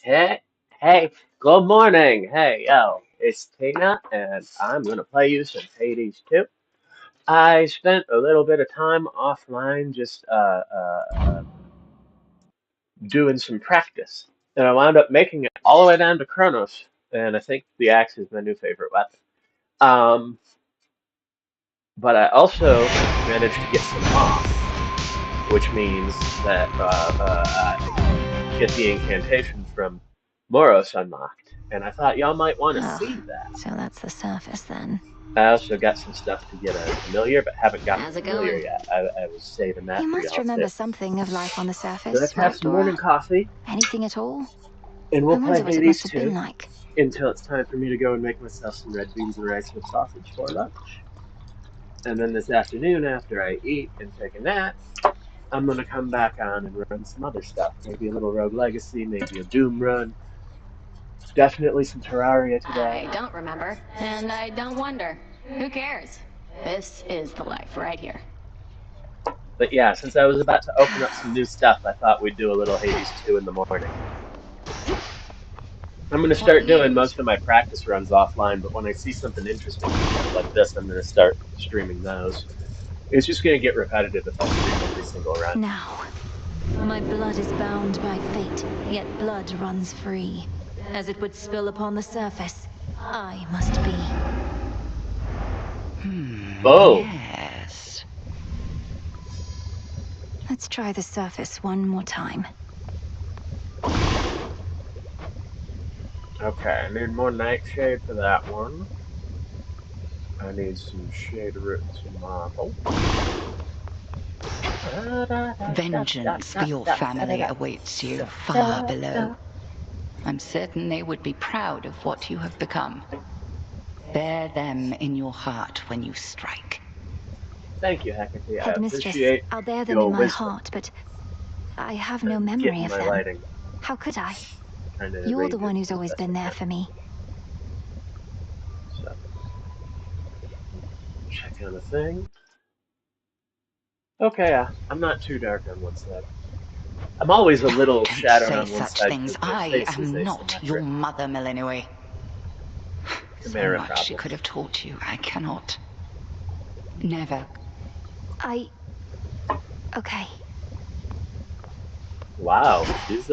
Hey, hey, good morning. Hey, yo, it's Tina, and I'm gonna play you some Hades 2. I spent a little bit of time offline just doing some practice, and I wound up making it all the way down to Chronos, and I think the axe is my new favorite weapon. Um, but I also managed to get some moss, which means that I can get the incantation from Moros unlocked, and I thought y'all might want to see Oh, that. so that's the surface then. I also got some stuff to get a familiar, but haven't got the How's it familiar going? yet. I was saving that You for must y'all too. remember something of life on the So surface, let's have right, some morning Dora? coffee, Anything at all? and I we'll play wonder what it must Hades have 2 been like. until it's time for me to go and make myself some red beans and rice with sausage for lunch. And then this afternoon, after I eat and take a nap, I'm gonna come back on and run some other stuff. Maybe a little Rogue Legacy, maybe a Doom run. Definitely some Terraria today. I don't remember, and I don't wonder. Who cares? This is the life right here. But yeah, since I was about to open up some new stuff, I thought we'd do a little Hades 2 in the morning. I'm going to What start doing news? most of my practice runs offline, but when I see something interesting like this, I'm going to start streaming those. It's just going to get repetitive if I stream every single run. Now, my blood is bound by fate, yet blood runs free. As it would spill upon the surface, I must be. Boom! Yes. Let's try the surface one more time. Okay, I need more nightshade for that one. I need some shade root and some marble. Vengeance for your family awaits you far below. I'm certain they would be proud of what you have become. Bear them in your heart when you strike. Thank you, Hecate. I Headmistress, appreciate I'll bear them your in my wisdom heart, but I have no and memory getting of my them. lighting. How could I? Trying to You're the arrange it one who's as always best been I there can. for me. So, check on the thing. Okay, I'm not too dark on one side. I'm always a little Don't shadowed say on one such side things. because my I face is am not your asymmetric. mother, Millennium. So Chimera much she problem. could have taught you. I cannot. Never. Okay. Wow, she's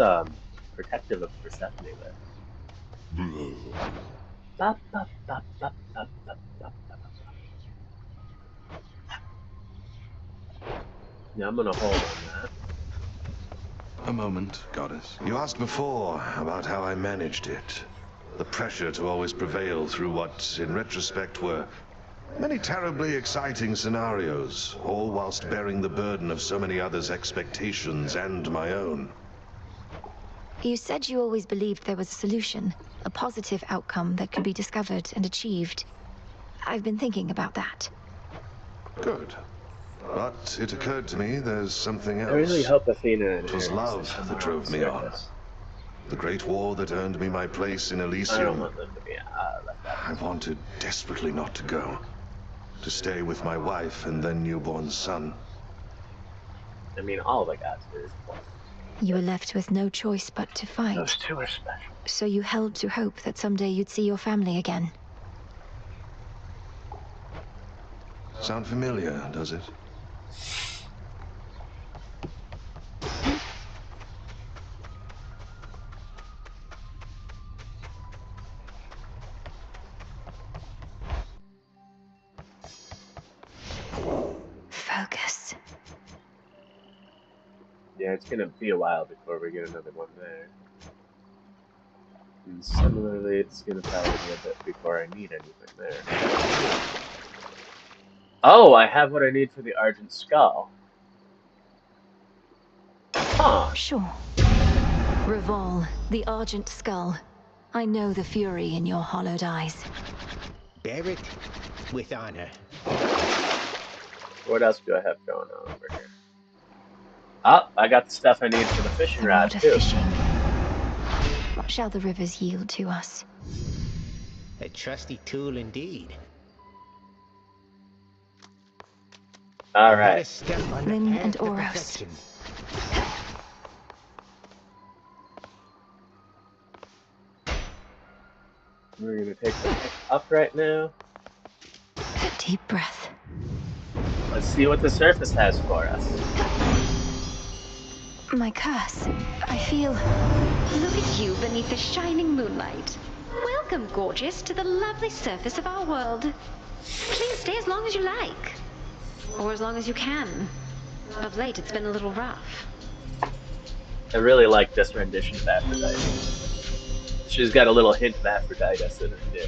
protective of Persephone there. Ba, ba, ba, ba, ba, ba, ba, ba. Yeah, I'm gonna hold on that. A moment, Goddess. You asked before about how I managed it. The pressure to always prevail through what, in retrospect, were many terribly exciting scenarios, all whilst bearing the burden of so many others' expectations and my own. You said you always believed there was a solution, a positive outcome that could be discovered and achieved. I've been thinking about that. Good. But it occurred to me there's something I really else. hope Athena and It was Ares stay love that somewhere on the drove me on. surface. The great war that earned me my place in I don't Elysium. want them to be left out of I this. wanted desperately not to go. To stay with my wife and then newborn son. I mean, all the gods are important. You were left with no choice but to fight. Those two are special. So you held to hope that someday you'd see your family again. Sound familiar, does it? Focus. Yeah, it's gonna be a while before we get another one there. And similarly, it's gonna probably be a bit before I need anything there. Oh, I have what I need for the Argent Skull. Huh. Sure. Revol, the Argent Skull. I know the fury in your hollowed eyes. Bear it with honor. What else do I have going on over here? Oh, I got the stuff I need for the fishing The rod, rod of too. fishing. What shall the rivers yield to us? A trusty tool indeed. Let Alright. us step on the Lynn and path to Oros. perfection. We're gonna take the pick up right now. Deep breath. Let's see what the surface has for us. My curse. I feel... Look at you beneath the shining moonlight. Welcome, gorgeous, to the lovely surface of our world. Please stay as long as you like. Or as long as you can. Of late, it's been a little rough. I really like this rendition of Aphrodite. She's got a little hint of Aphrodite in her too.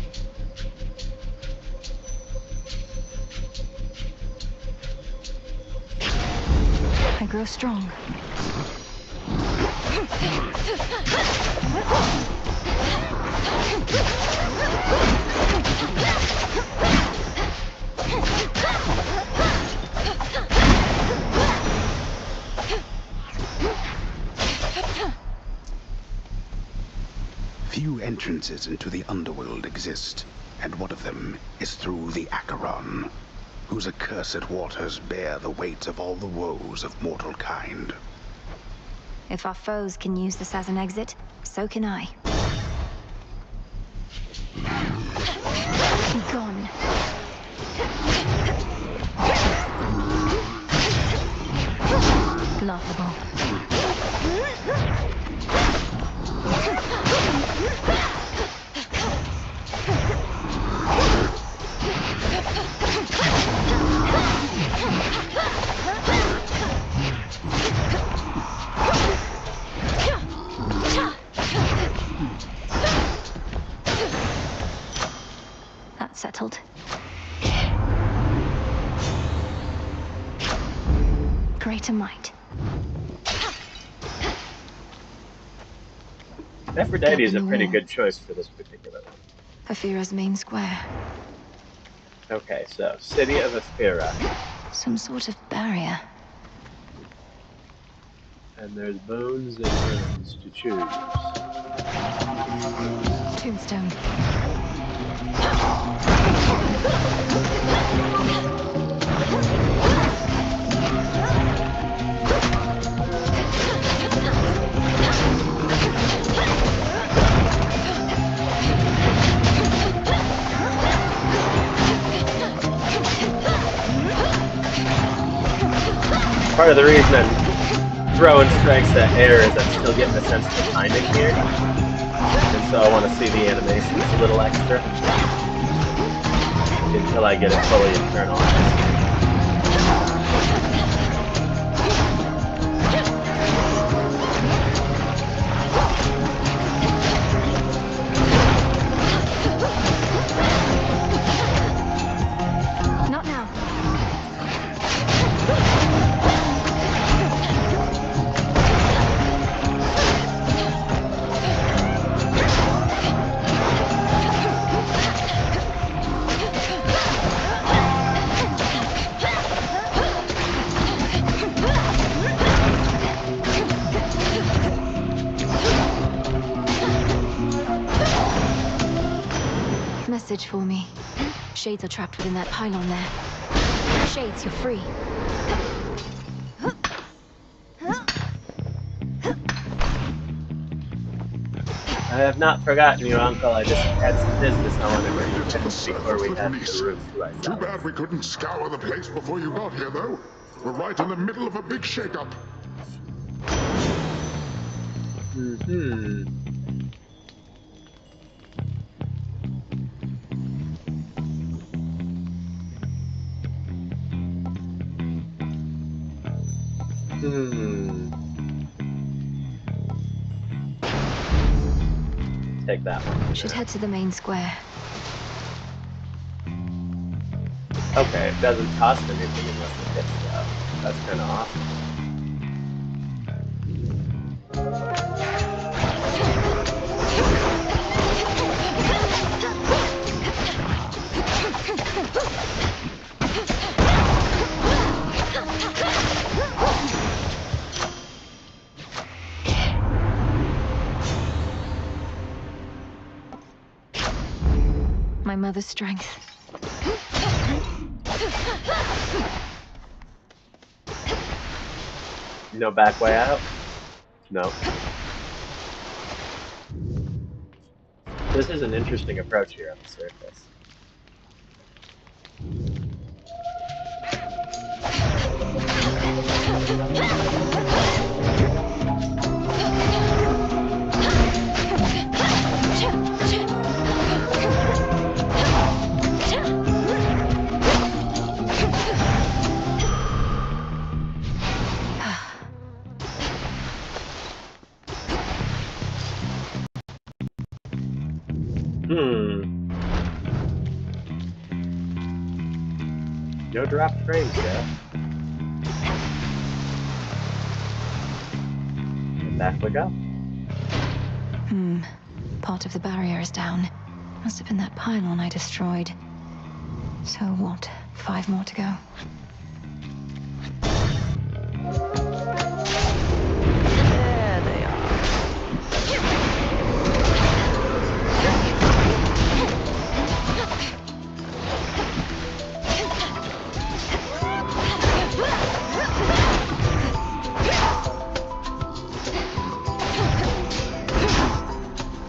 I grow strong. Few entrances into the underworld exist, and one of them is through the Acheron, whose accursed waters bear the weight of all the woes of mortal kind. If our foes can use this as an exit, so can I. Be gone. Laughable. That's settled. Greater might. Aphrodite is a pretty good choice for this particular one. Aphira's main square. Okay, so City of Aphira. Some sort of barrier. And there's bones and runes to choose. Tombstone. Part of the reason I'm throwing strikes at air is I'm still getting a sense of the timing here. And so I want to see the animations a little extra until I get it fully internalized. Not now. Message for me. Shades are trapped within that pylon there. Shades, you're free. I have not forgotten you, Uncle. I just had some business I wanted to Great finish before we for had the release. roof to Too ourselves. bad we couldn't scour the place before you got here, though. We're right in the middle of a big shakeup. Mm-hmm. Take that one. Should head to the main square. Okay, it doesn't cost anything unless it hits stuff. That's kind of awesome. My mother's strength. No back way out? No. This is an interesting approach here on the surface. No dropped frames yet. And back we go. Part of the barrier is down. Must have been that pylon I destroyed. So what? 5 more to go. There they are.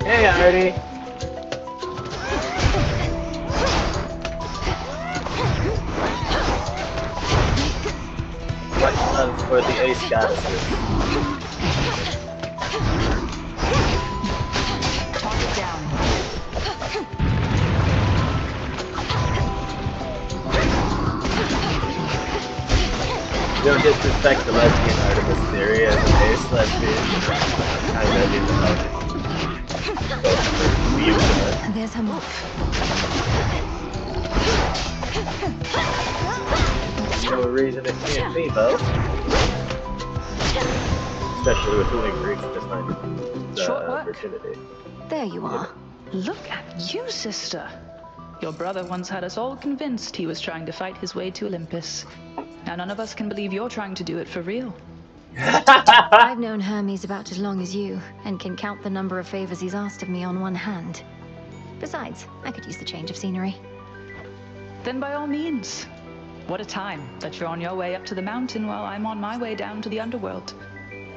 Hey, Artie! Much love for the ace goddesses. Target down. You don't disrespect the lesbian Artemis theory as an ace lesbian. Kinda in the both views of it. And there's her move. No reason it can't be both. Especially with Link reaching this time. Short work. Virginity. There you are. Look at you, sister. Your brother once had us all convinced he was trying to fight his way to Olympus. Now none of us can believe you're trying to do it for real. I've known Hermes about as long as you, and can count the number of favors he's asked of me on one hand. Besides, I could use the change of scenery. Then by all means. What a time that you're on your way up to the mountain while I'm on my way down to the underworld.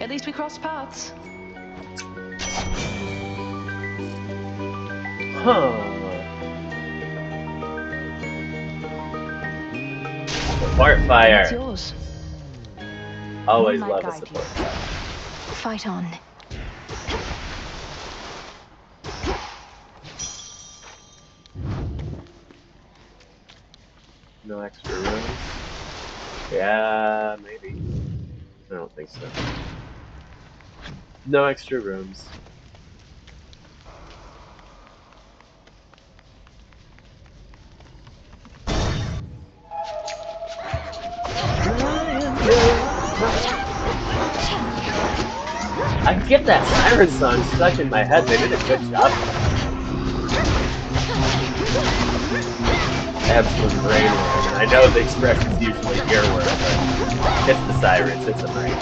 At least we crossed paths. Huh. Support fire. It's yours. Always Moonlight love a guide support you. fire. Fight on. No extra rooms? Yeah, maybe. I don't think so. No extra rooms. I get that siren song stuck in my head. They did a good job. Absolute brainworm. And I know the expression's usually earworm, but it's the sirens. It's a brain.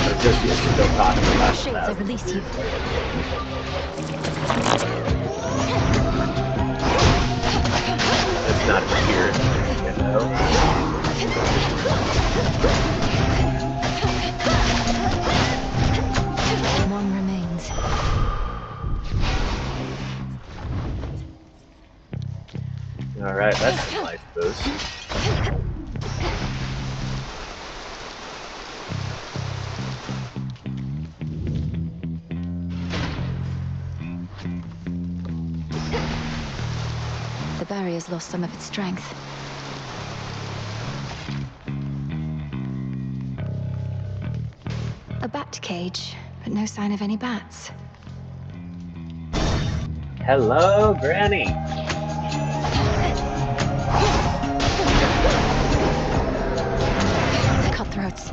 But just you still talking about Shades, I release you. It's not weird, you know? One remains. Alright, that's a life boost. The barrier's lost some of its strength. A bat cage, but no sign of any bats. Hello, Granny! Cutthroats.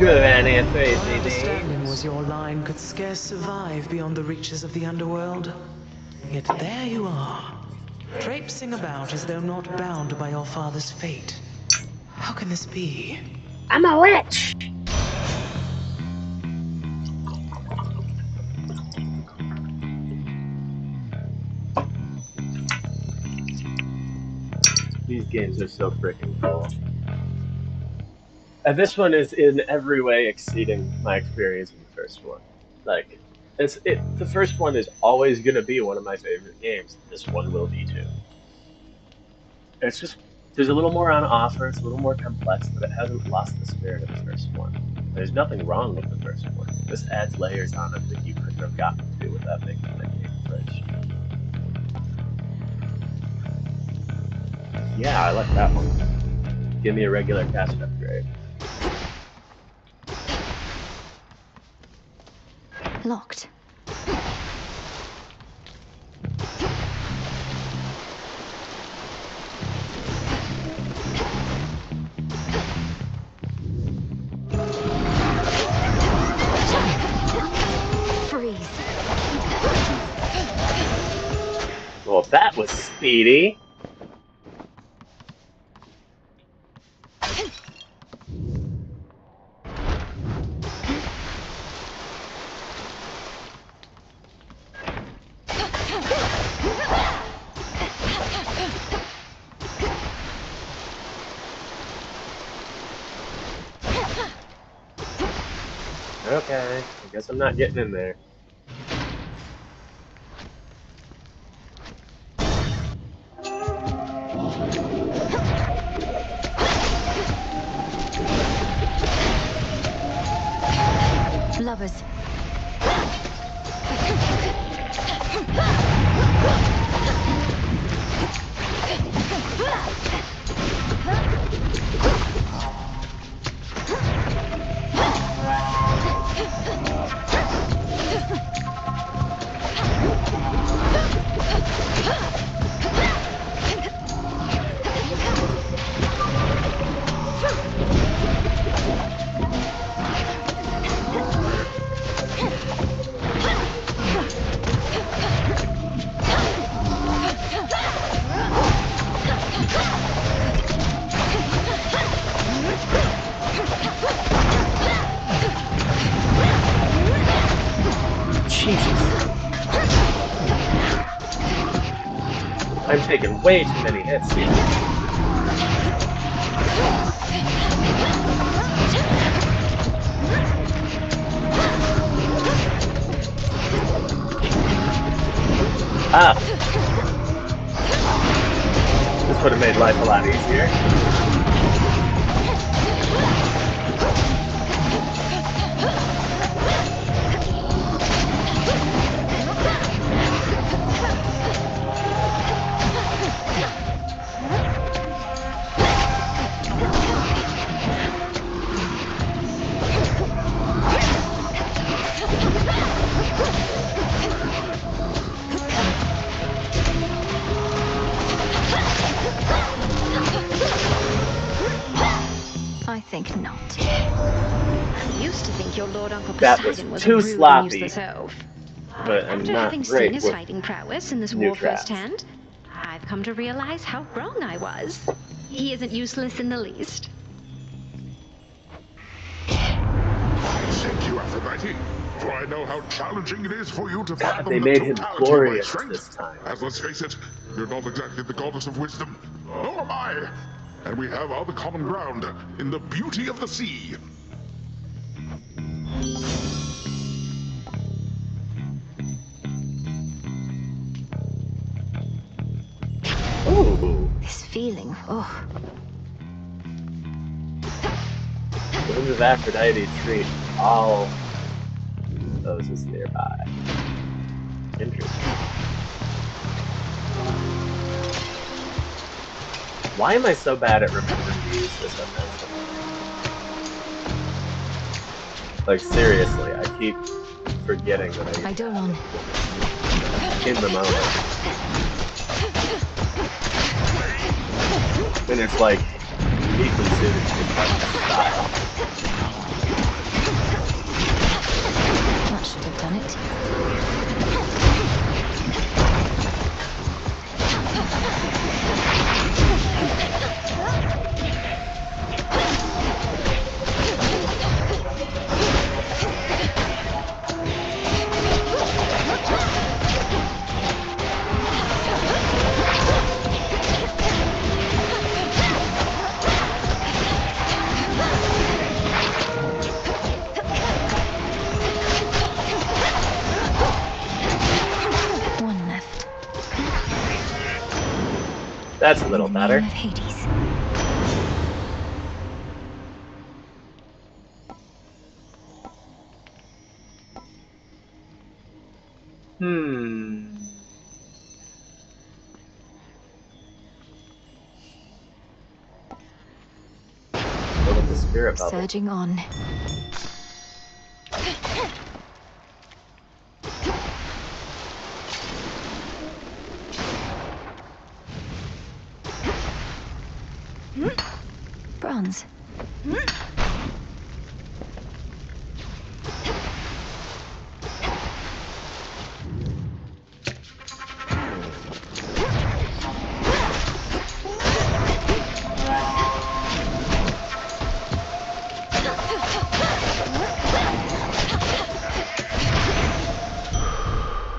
Granny Tracy My understanding things. was your line could scarce survive beyond the reaches of the underworld. Yet there you are, traipsing about as though not bound by your father's fate. How can this be? I'm a witch! These games are so freaking cool. And this one is in every way exceeding my experience in the first one. Like, the first one is always going to be one of my favorite games. This one will be too. It's just, there's a little more on offer, it's a little more complex, but it hasn't lost the spirit of the first one. There's nothing wrong with the first one. This adds layers on it that you couldn't have gotten to without making that game first. Yeah, I like that one. Give me a regular cast upgrade. Locked. Freeze. Well, that was speedy. Okay, I guess I'm not getting in there. Lovers. I'm taking way too many hits here. Ah! This would have made life a lot easier. I think not. I used to think your Lord Uncle That was Poseidon was a too rude and sloppy, useless elf. but I'm After not having seen great his with fighting prowess in this new war traps. firsthand, I've come to realize how wrong I was. He isn't useless in the least. I sent you, Aphrodite, for I know how challenging it is for you to God, they fathom the made him totality of my glorious strength. this time. As let's face it, you're not exactly the goddess of wisdom, nor am I. And we have other common ground in the beauty of the sea. Ooh! This feeling, oh. Wounds of Aphrodite treat all those is nearby. Interesting. Why am I so bad at remembering to use this offensive? Like, seriously, I keep forgetting that I even have Eidolon. it in the moment. And it's like uniquely suited to this type of style. That should have done it. One left. That's a In little the better. name of Hades. Go with the spirit bubble. Surging on. Bronze.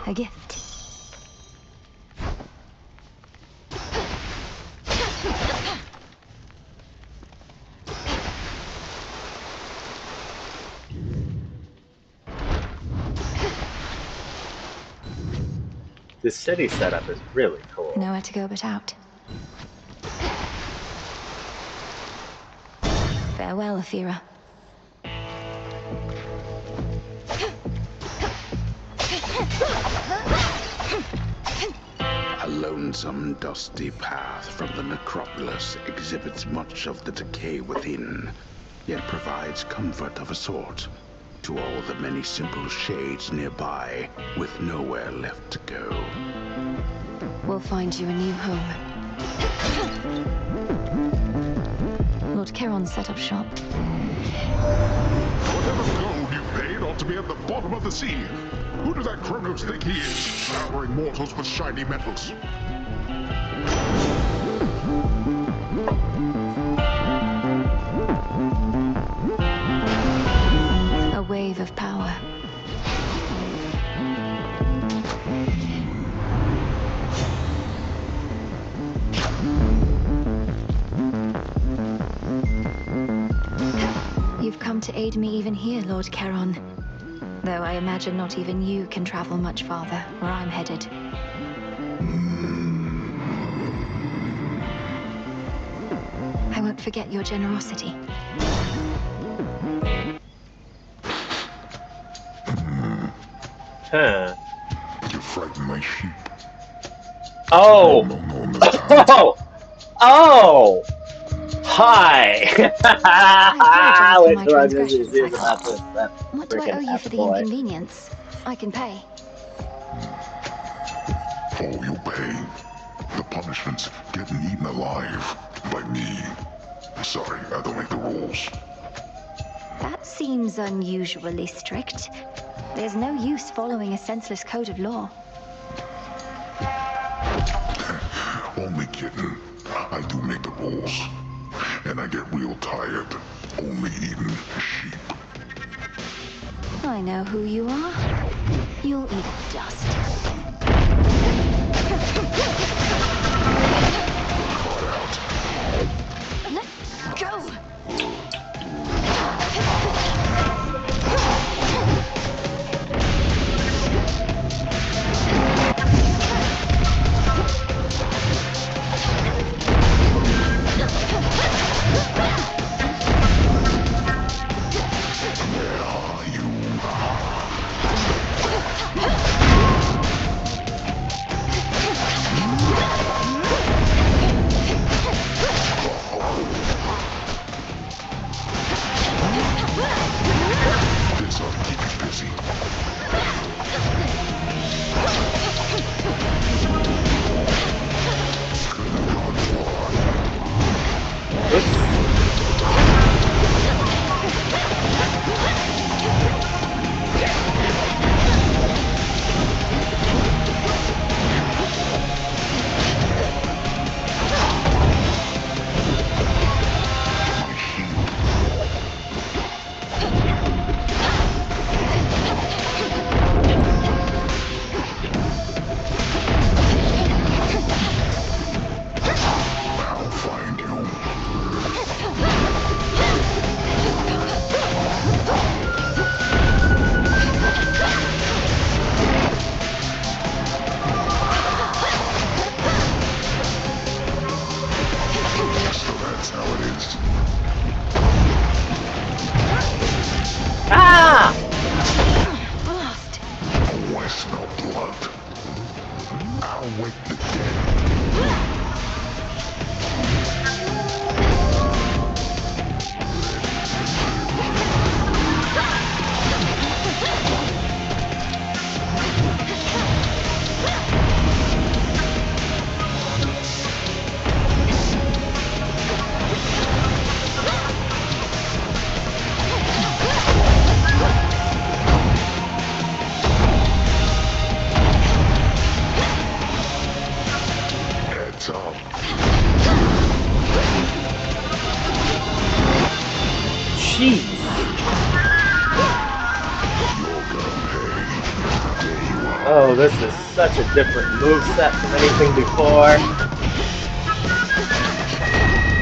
A gift. This city setup is really cool. Nowhere to go but out. Farewell, Athera. A lonesome, dusty path from the necropolis exhibits much of the decay within, yet provides comfort of a sort to all the many simple shades nearby, with nowhere left to go. We'll find you a new home. Lord Charon set up shop. Whatever gold you paid ought to be at the bottom of the sea. Who does that Chronos think he is, showering mortals with shiny metals? A wave of power. You've come to aid me even here, Lord Charon. Though I imagine not even you can travel much farther where I'm headed. I won't forget your generosity. Huh. You frighten my sheep. Oh! No, Miss Town. Oh! Oh! Hi! I apologize for Wait my till I visit transgressions, you about Cyclops. this. That What do I freaking owe you for the F-boy. inconvenience? I can pay. Oh, you pay. The punishment's getting eaten alive by me. Sorry, I don't make the rules. That seems unusually strict. There's no use following a senseless code of law. Only kidding. I do make the rules. And I get real tired only eating sheep. I know who you are. You'll eat dust. Let go! Jeez. Oh, this is such a different moveset from anything before.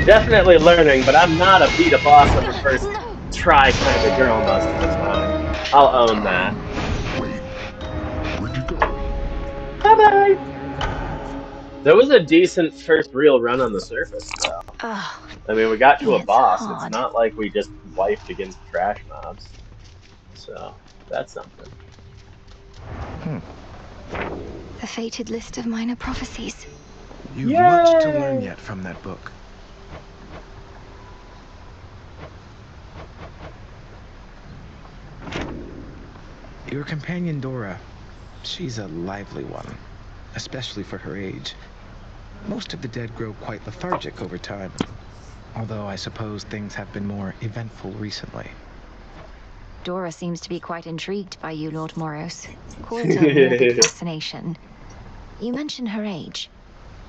Definitely learning, but I'm not a beat a boss on the first try kind of girl most of the time. I'll own that. Where'd you go? Bye-bye! That was a decent first real run on the surface, though. Oh, I mean, we got to a it's boss. It's hard. not like we just wiped against trash mobs. So, that's something. The fated list of minor prophecies. You've much to learn yet from that book. Your companion Dora, she's a lively one, especially for her age. Most of the dead grow quite lethargic over time, although I suppose things have been more eventful recently. Dora seems to be quite intrigued by you, Lord Moros. Call it a morbid fascination. You mention her age.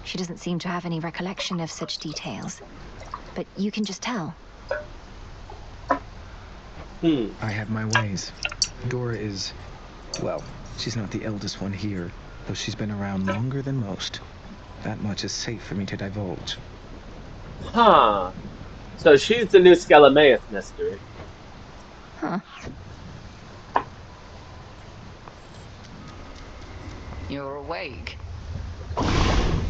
She doesn't seem to have any recollection of such details. But you can just tell. I have my ways. Dora is, well, she's not the eldest one here, though she's been around longer than most. That much is safe for me to divulge. Huh. So she's the new Skelemaeus mystery. Huh. You're awake.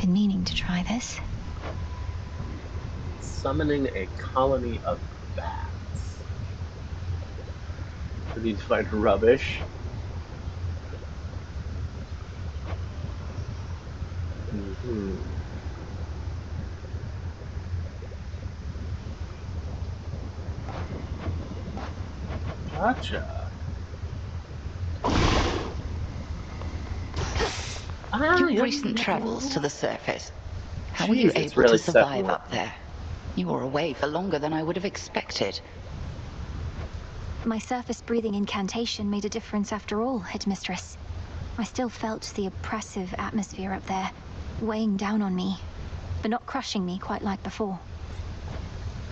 Been meaning to try this. Summoning a colony of bats. For these find rubbish. Gotcha. Your recent travels to the surface. How were you Jeez, it's able really to survive setting up there? You were away for longer than I would have expected. My surface breathing incantation made a difference after all, Headmistress. I still felt the oppressive atmosphere up there, weighing down on me, but not crushing me quite like before.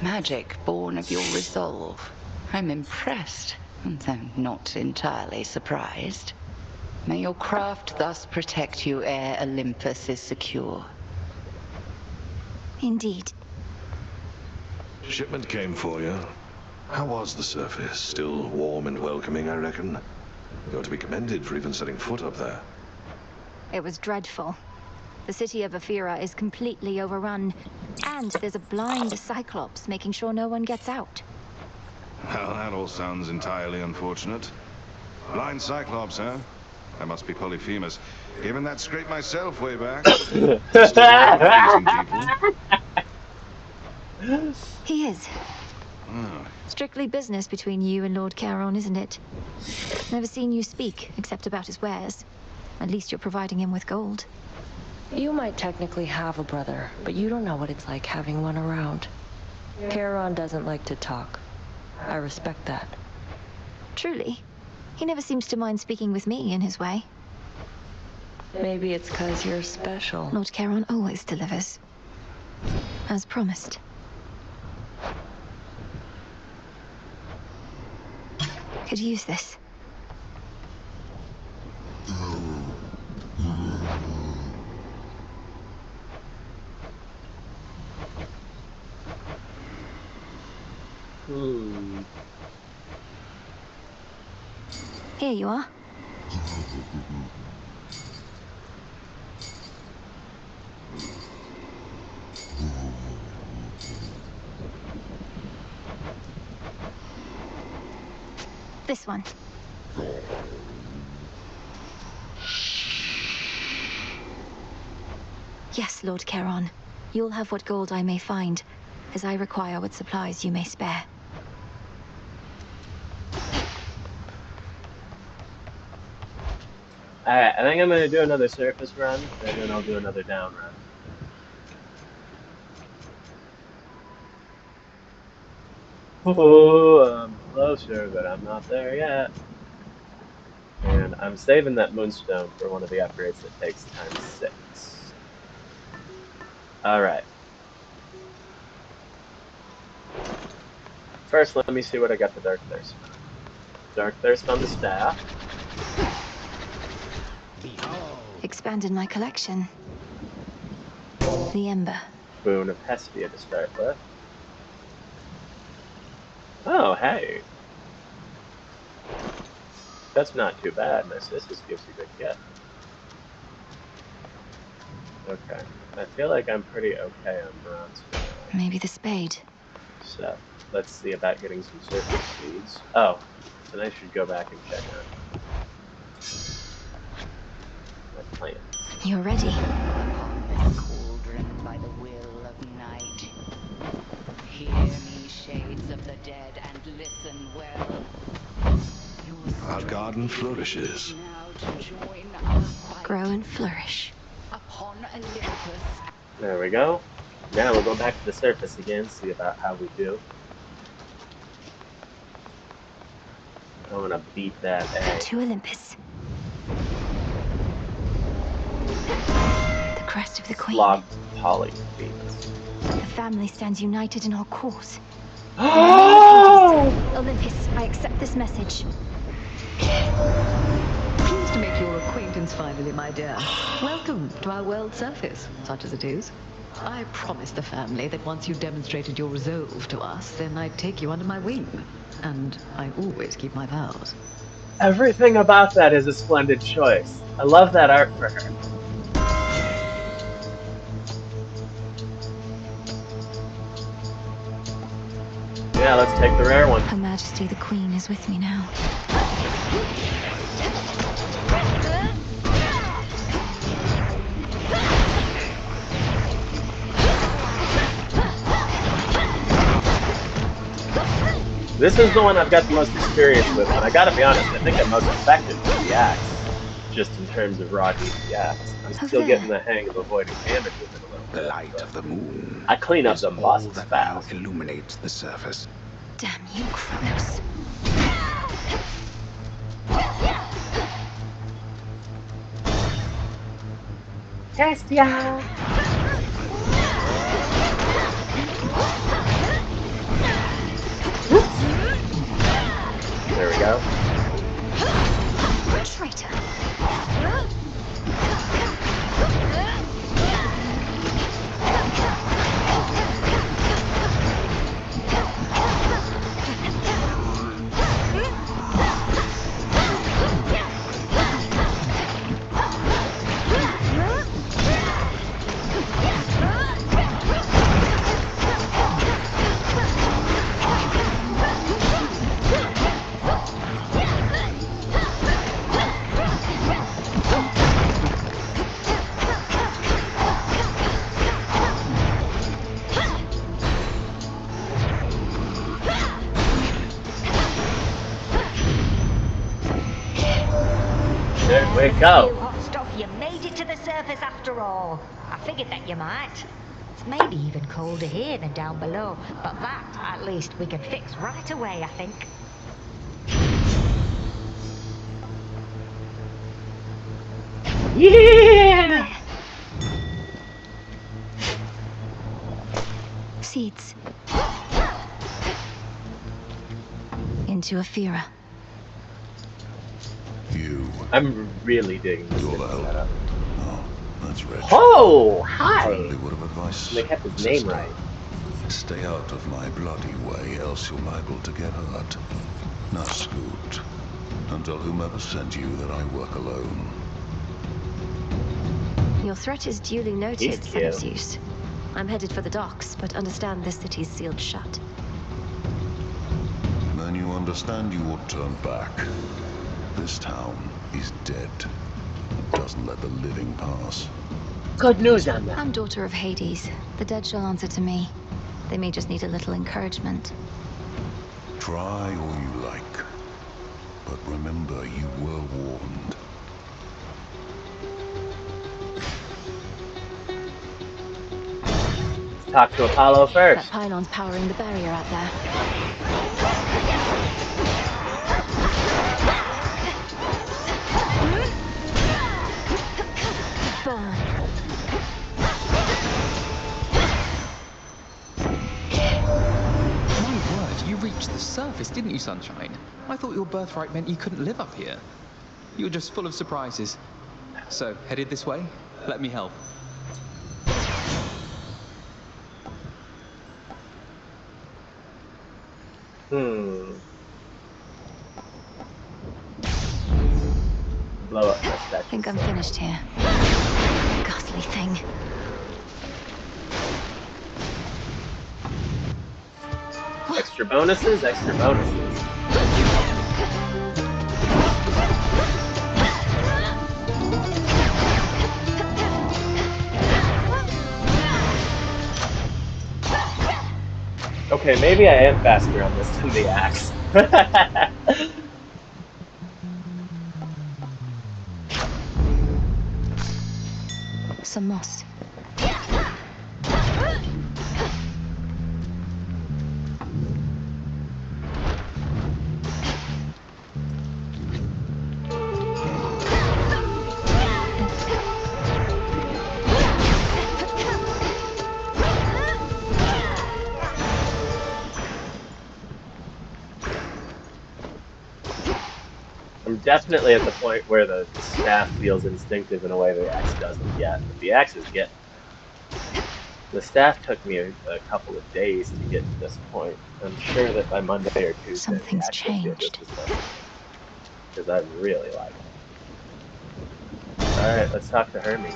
Magic born of your resolve. I'm impressed, though not entirely surprised. May your craft thus protect you ere Olympus is secure. Indeed. Shipment came for you. How was the surface? Still warm and welcoming, I reckon. You're to be commended for even setting foot up there. It was dreadful. The city of Aphira is completely overrun, and there's a blind Cyclops making sure no one gets out. Well, that all sounds entirely unfortunate. Blind Cyclops, huh? That must be Polyphemus. Given that scrape myself way back. Just pleasing people. He is. Oh. Strictly business between you and Lord Charon, isn't it? Never seen you speak, except about his wares. At least you're providing him with gold. You might technically have a brother, but you don't know what it's like having one around. Charon doesn't like to talk. I respect that. Truly. He never seems to mind speaking with me in his way. Maybe it's 'cause you're special. Lord Charon always delivers. As promised. Could use this. Here you are. This one. Yes, Lord Charon. You'll have what gold I may find, as I require what supplies you may spare. Alright, I think I'm gonna do another surface run, and then I'll do another down run. Oh, I'm closer, but I'm not there yet. And I'm saving that moonstone for one of the upgrades that takes ×6. Alright. First, let me see what I got the Dark Thirst. Dark Thirst on the staff. Expanded my collection. The Ember. Boon of Hestia to start with. Oh, hey. That's not too bad. Narcissus gives you good gift. Okay. I feel like I'm pretty okay on bronze for now. Maybe the spade. So, let's see about getting some surface seeds. Oh, and I should go back and check on my plant. You're ready. Upon this cauldron by the will of night. Hear me, shades of the dead, and listen well. Our garden flourishes. Now to join our fight Grow and flourish. upon Olympus. There we go. Now we'll go back to the surface again, see about how we do. I want to beat that A. To Olympus. The crest of the Queen. Flogged Polyphemus. The family stands united in our cause. Oh! Olympus, I accept this message. Pleased to make your acquaintance finally, my dear. Welcome to our world surface, such as it is. I promised the family that once you demonstrated your resolve to us, then I'd take you under my wing. And I always keep my vows. Everything about that is a splendid choice. I love that art for her. Yeah, let's take the rare one. Her Majesty the Queen is with me now. This is the one I've got the most experience with, and I gotta be honest, I think I'm most effective with the axe. Just in terms of raw DPS. I'm still getting the hang of avoiding damage with it a little bit. The light of the moon. I clean up is them all bosses that fast. now illuminates the surface. Damn you, Chronos. Hestia! There we go. Traitor. There we go. You hot stuff, you made it to the surface after all. I figured that you might. It's maybe even colder here than down below, but that, at least, we can fix right away, I think. Yeah! Seeds. Into Aphira. I'm really digging this setup. Oh, that's rich. Oh, hi! Friendly word of advice. They kept his name sister. right. Stay out of my bloody way, else you're liable to get hurt. Now scoot, and tell whomever sent you that I work alone. Your threat is duly noted, He's son of cute. Zeus. I'm headed for the docks, but understand this city's sealed shut. Then you understand you ought turn back. This town is dead. It doesn't let the living pass. Good news on that. I'm daughter of Hades. The dead shall answer to me. They may just need a little encouragement. Try all you like. But remember, you were warned. Talk to Apollo That first. pylon's powering the barrier out there. Burn. My word, you reach the surface, didn't you, Sunshine? I thought your birthright meant you couldn't live up here. You were just full of surprises. So, headed this way? Let me help. Blow up my statue. I think I'm finished here. Ghastly thing. Extra bonuses, extra bonuses. Okay, maybe I am faster on this than the axe. Some moss. I'm definitely at the point where the staff feels instinctive in a way the axe doesn't yet, but the axe is getting there. The staff took me a couple of days to get to this point. I'm sure that by Monday or Tuesday Something's the axe will feel just changed. as comfortable, because I really like it. Alright, let's talk to Hermes.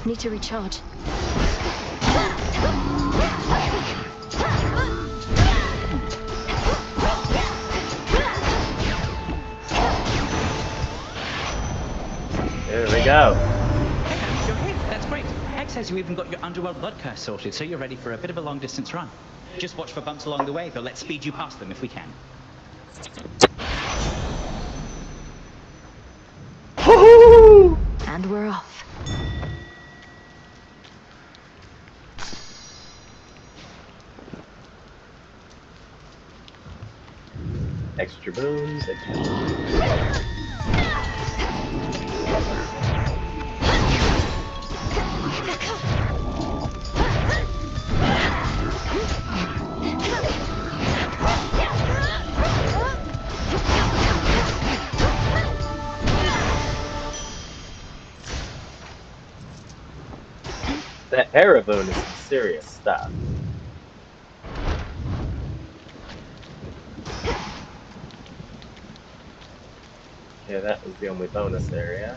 Need to recharge. There we go. You're here. That's great. Hex says you even got your underworld blood curse sorted, so you're ready for a bit of a long-distance run. Just watch for bumps along the way, but let's speed you past them if we can. And we're off. Extra boons, extra boons. That Erebone is some serious stuff. Okay, that was the only bonus area.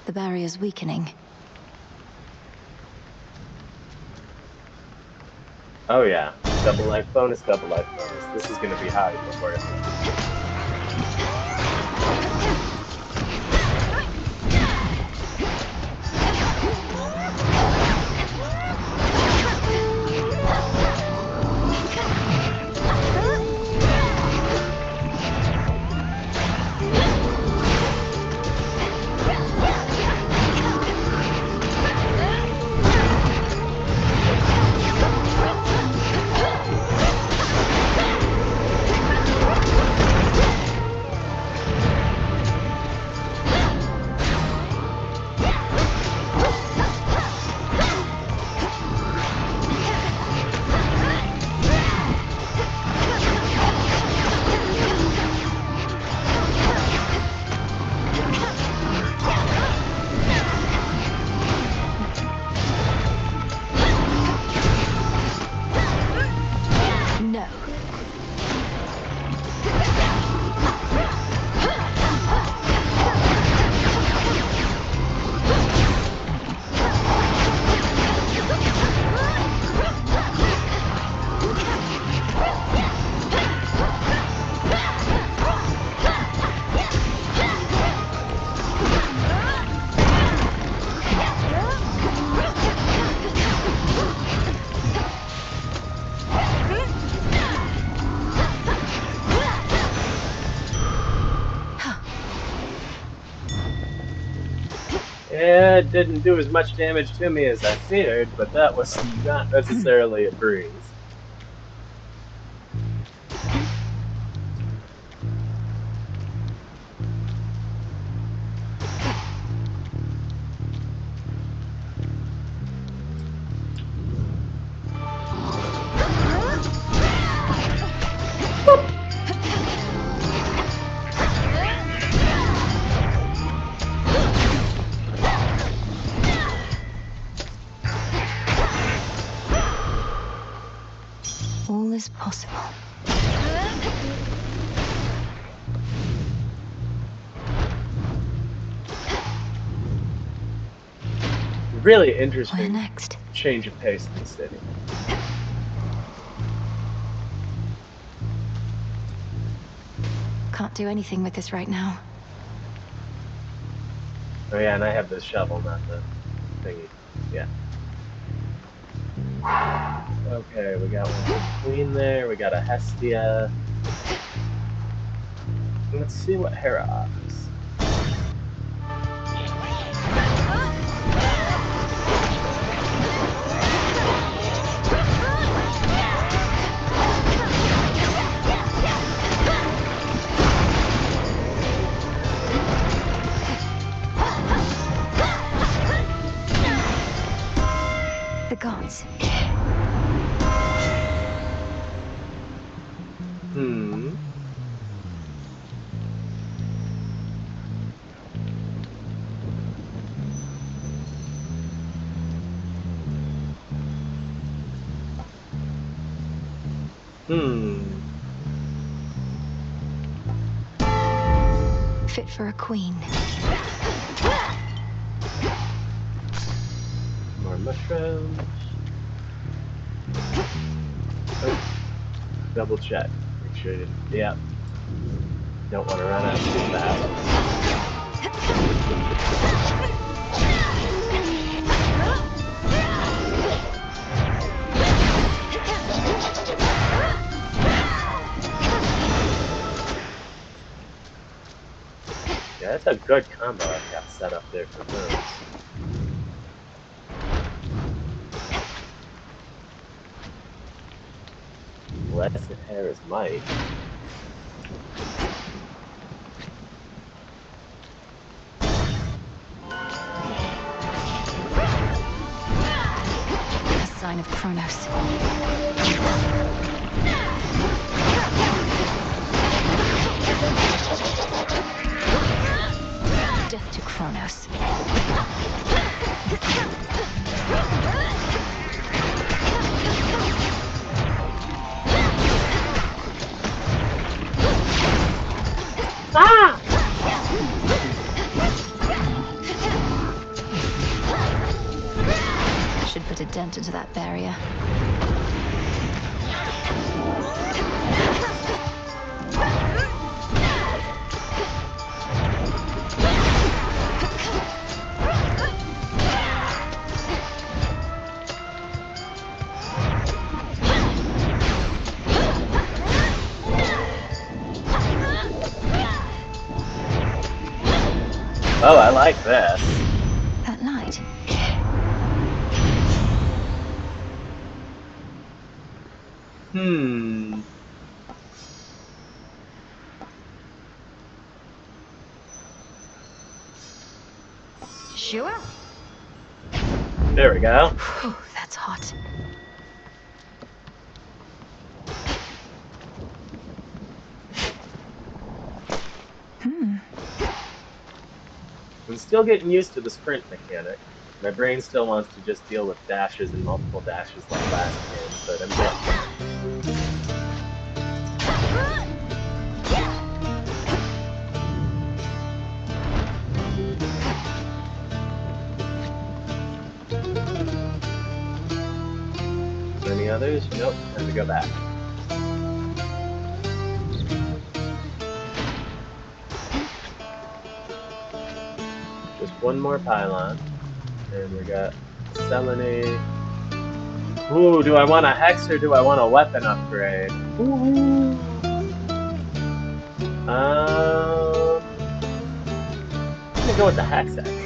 The barrier's weakening. Oh yeah, double life bonus, double life bonus. This is gonna be high before it. No. It didn't do as much damage to me as I feared, but that was not necessarily a breeze. All is possible. Really interesting Where next? change of pace in the city. Can't do anything with this right now. Oh yeah, and I have this shovel, not the thingy. Yeah. Okay, we got one queen there, we got a Hestia. Let's see what Hera offers. The gods. Hmm. Fit for a queen. More mushrooms. Oh. Double check. Make sure you. Yeah. Don't want to run out too fast. Yeah, that's a good combo I've got set up there for those. Blessed Hera's might. A sign of Chronos. Death to Chronos. Ah! Should put a dent into that barrier. Oh, I like that. That light. Hmm. Sure. There we go. Whew, that's hot. I'm still getting used to the sprint mechanic. My brain still wants to just deal with dashes and multiple dashes like last game, but I'm getting there. Any others? Nope, time to go back. Just one more pylon. And we got Selene. Ooh, do I want a hex or do I want a weapon upgrade? Ooh. I'm gonna go with the hex actually.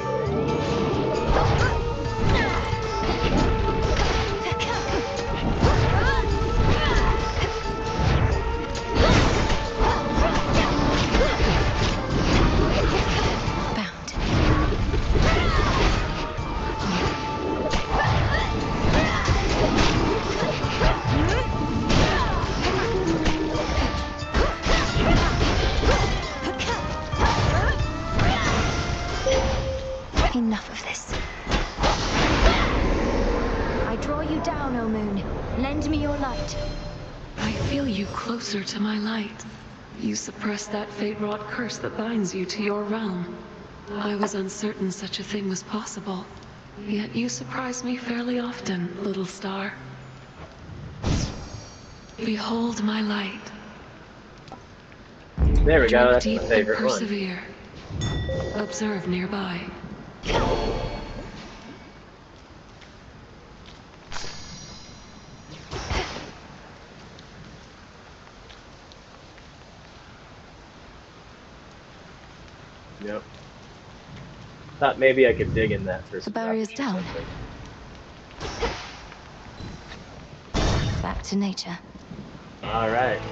feel you closer to my light. You suppress that fate-wrought curse that binds you to your realm. I was uncertain such a thing was possible. Yet you surprise me fairly often, little star. Behold my light. There we go, Drink that's my deep and favorite one. persevere. Observe nearby. Yep. Thought maybe I could dig in that for The some barrier's rubbish or down. something. Back to nature. Alright.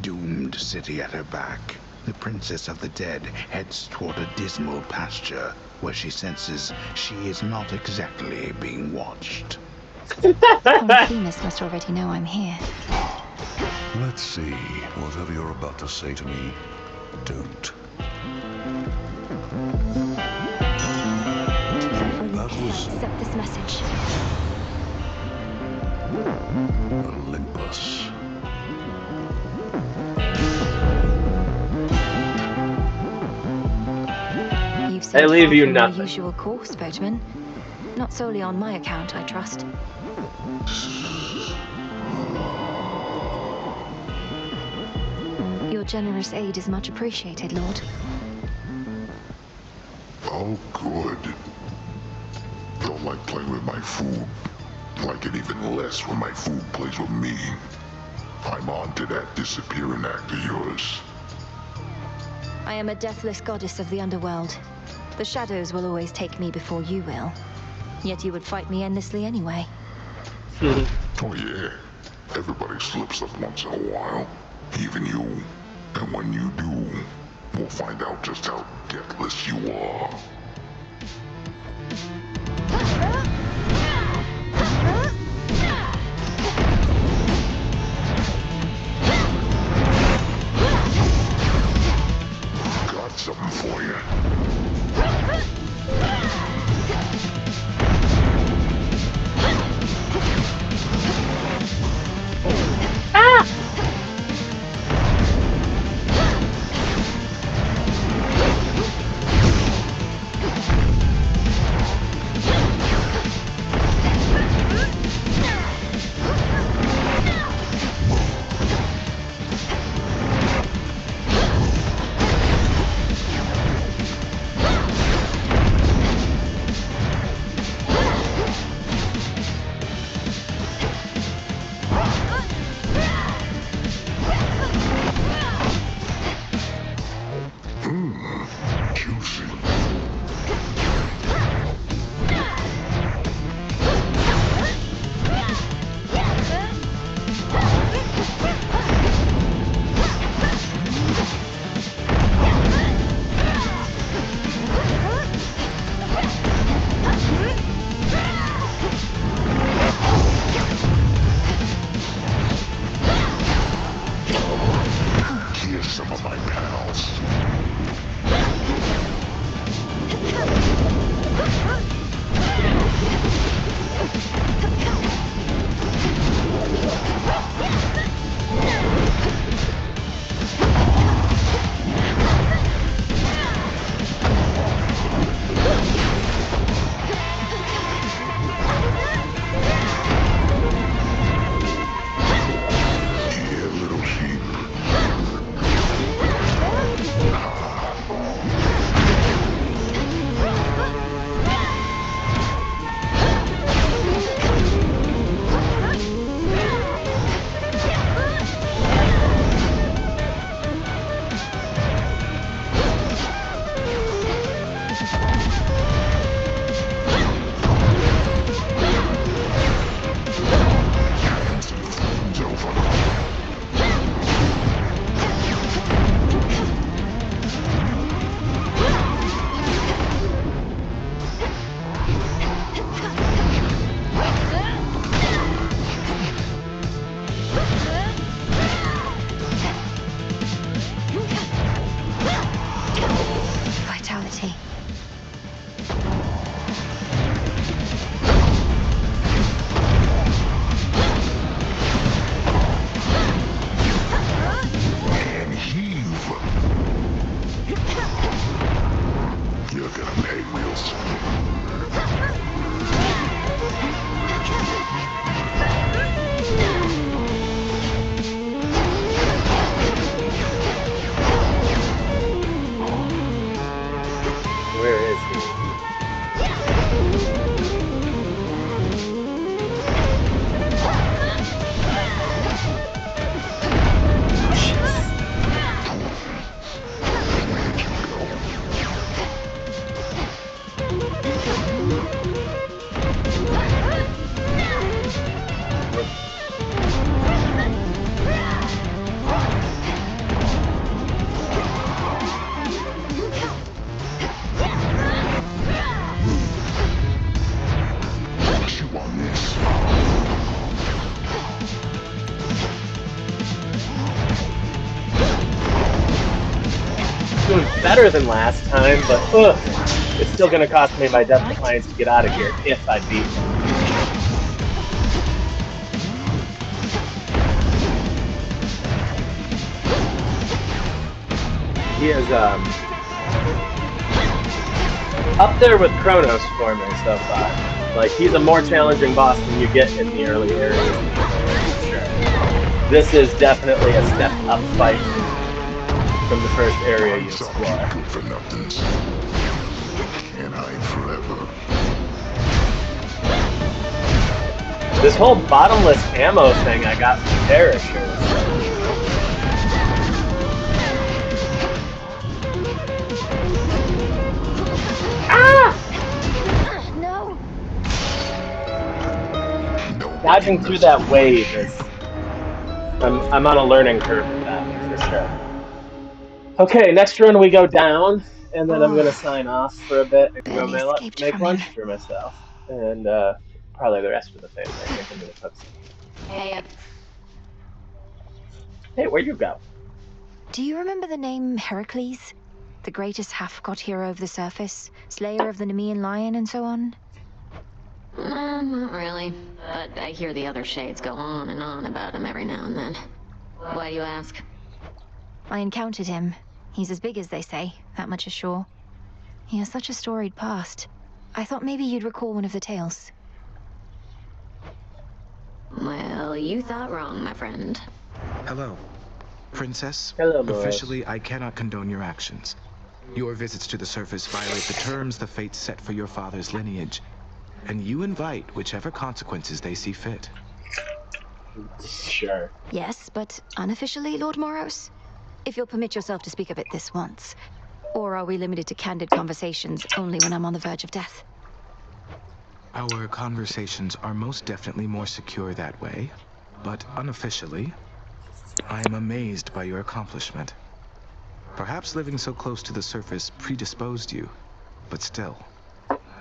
Doomed city at her back, the princess of the dead heads toward a dismal pasture where she senses she is not exactly being watched. Polyphemus must already know I'm here. Let's see. Whatever you're about to say to me, don't. That was Accept this message. Olympus. You've They seemed leave far you from your nothing. usual course, boatman. Not solely on my account, I trust. Your generous aid is much appreciated, Lord. Oh, good. Don't like playing with my food. Like it even less when my food plays with me. I'm on to that disappearing act of yours. I am a deathless goddess of the underworld. The shadows will always take me before you will. Yet you would fight me endlessly anyway. Oh yeah. Everybody slips up once in a while. Even you. And when you do, we'll find out just how deathless you are. Got something for you. better than last time, but it's still going to cost me my Death Defiance to get out of here if I beat him. He is up there with Chronos for me so far. Like, he's a more challenging boss than you get in the early areas of the game, for sure. This is definitely a step up fight from the first area you explore. Good for nothings. Can't hide forever. This whole bottomless ammo thing I got from Perisher. No. Dodging through that wave is... I'm on a learning curve with that one, for sure. Okay, next run we go down, and then I'm going to sign off for a bit and go make lunch for myself. And probably the rest of the family. I think I'm going to cook some. Hey, Hey, where'd you go? Do you remember the name Heracles? The greatest half-god hero of the surface, slayer of the Nemean lion, and so on? not really. But I hear the other shades go on and on about him every now and then. Why do you ask? I encountered him. He's as big as they say, that much is sure. He has such a storied past. I thought maybe you'd recall one of the tales. Well, you thought wrong, my friend. Hello, Princess. Hello, Morris. Officially, I cannot condone your actions. Your visits to the surface violate the terms the fates set for your father's lineage, and you invite whichever consequences they see fit. Sure. Yes, but unofficially, Lord Moros? If you'll permit yourself to speak of it this once. Or are we limited to candid conversations only when I'm on the verge of death? Our conversations are most definitely more secure that way, but unofficially, I am amazed by your accomplishment. Perhaps living so close to the surface predisposed you, but still,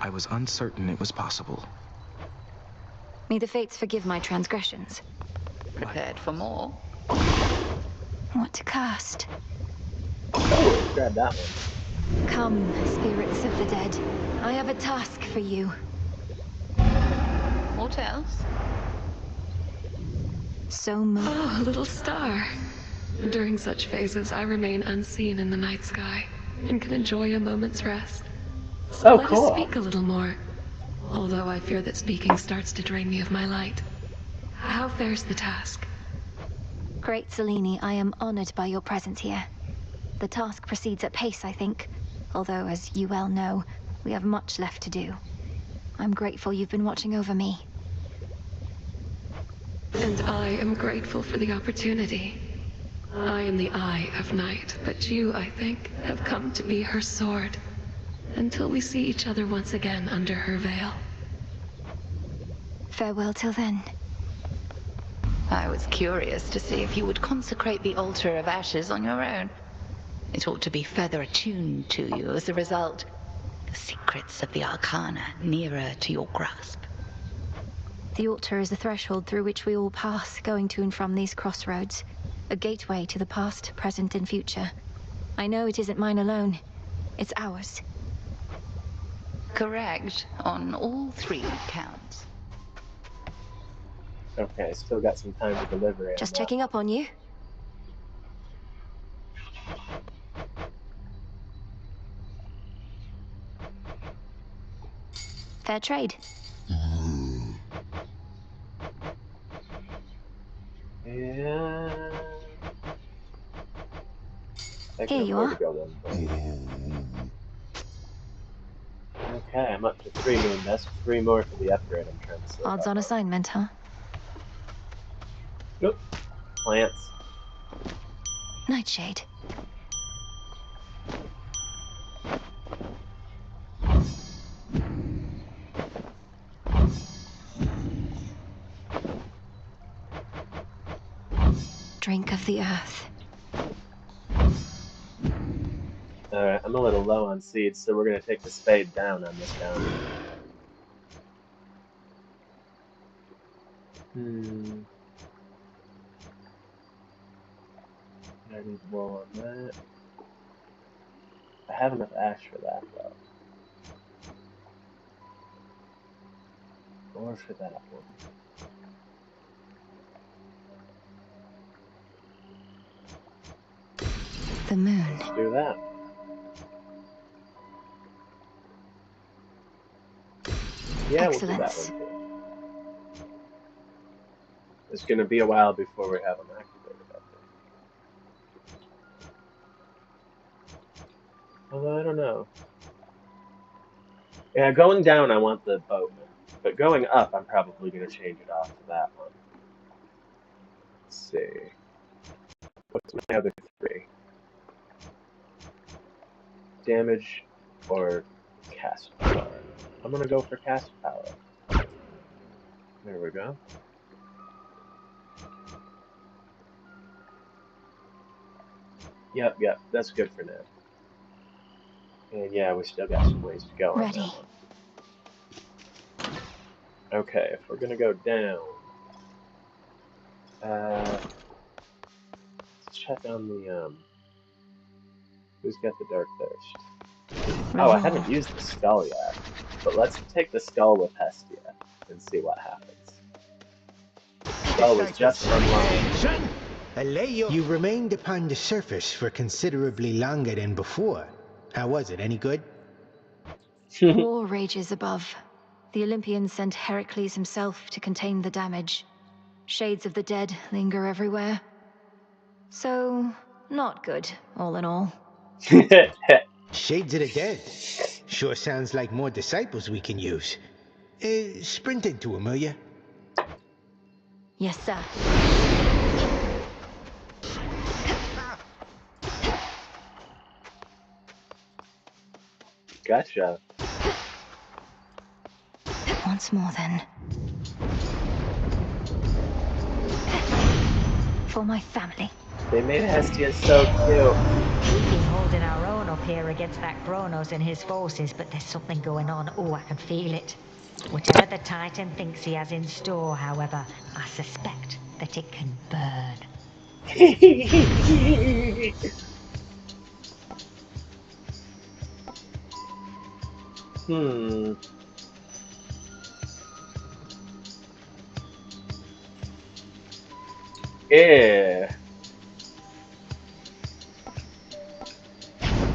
I was uncertain it was possible. May the fates forgive my transgressions. Prepared for more? What to cast? Oh, grab that one. Come, spirits of the dead. I have a task for you. What else? So much. Oh, little star. During such phases, I remain unseen in the night sky and can enjoy a moment's rest. So let us speak a little more. Although I fear that speaking starts to drain me of my light. How fares the task? Great Selene, I am honored by your presence here. The task proceeds at pace, I think. Although, as you well know, we have much left to do. I'm grateful you've been watching over me. And I am grateful for the opportunity. I am the Eye of Night, but you, I think, have come to be her sword. Until we see each other once again under her veil. Farewell till then. I was curious to see if you would consecrate the altar of ashes on your own. It ought to be further attuned to you as a result. The secrets of the Arcana nearer to your grasp. The altar is the threshold through which we all pass, going to and from these crossroads. A gateway to the past, present, and future. I know it isn't mine alone. It's ours. Correct, on all 3 counts. Okay, still got some time to deliver it. Just checking up on you. Fair trade. Yeah. I can Here you afford are. to go one more. Okay, I'm up to 3 moon discs. 3 more for the upgrade I'm trying to save Odds up on assignment, huh? Yep. Plants. Nightshade. Drink of the earth. Alright, I'm a little low on seeds, so we're going to take the spade down on this down. I need wool on that. I have enough ash for that, though. Or for that one. The moon. Let's do that. Yeah, we'll do that Excellence. one too. It's gonna be a while before we have them activated, I think. Although, I don't know. Yeah, going down, I want the boatman. But going up, I'm probably gonna change it off to that one. Let's see. What's my other three? Damage or cast power? I'm gonna go for cast power. There we go. Yep, that's good for now. And yeah, we still got some ways to go on Ready. that one. Okay, if we're gonna go down, let's check on the who's got the dark thirst. Oh, I haven't used the skull yet, but let's take the skull with Hestia and see what happens. Skull was just unlocked. Son, you remained upon the surface for considerably longer than before. How was it? Any good? War rages above. The Olympians sent Heracles himself to contain the damage. Shades of the dead linger everywhere. So, not good, all in all. Shades of the dead. Sure sounds like more disciples we can use. Sprint into them, will ya? Yes, sir. Gotcha. Once more, then. For my family. They made Hestia so cute. We've been holding our own up here against that Chronos and his forces, but there's something going on. Oh, I can feel it. Whatever the Titan thinks he has in store, however, I suspect that it can burn. Yeah.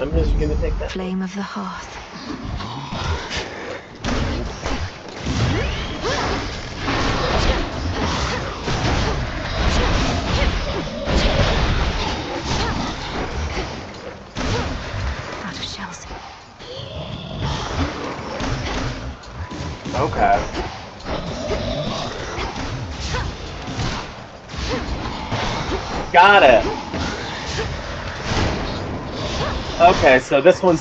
I'm just gonna take that. Flame of the hearth. Out of shells. Okay. Got it. Okay, so this one's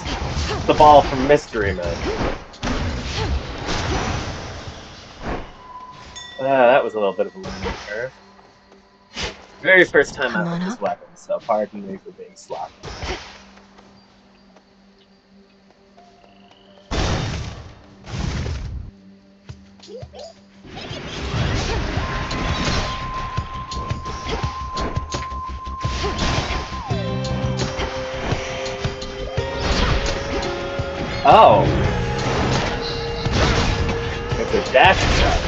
the ball from Mystery Man. That was a little bit of a learning curve. Very first time out with this weapon, so pardon me for being sloppy. Oh! It's a dash attack.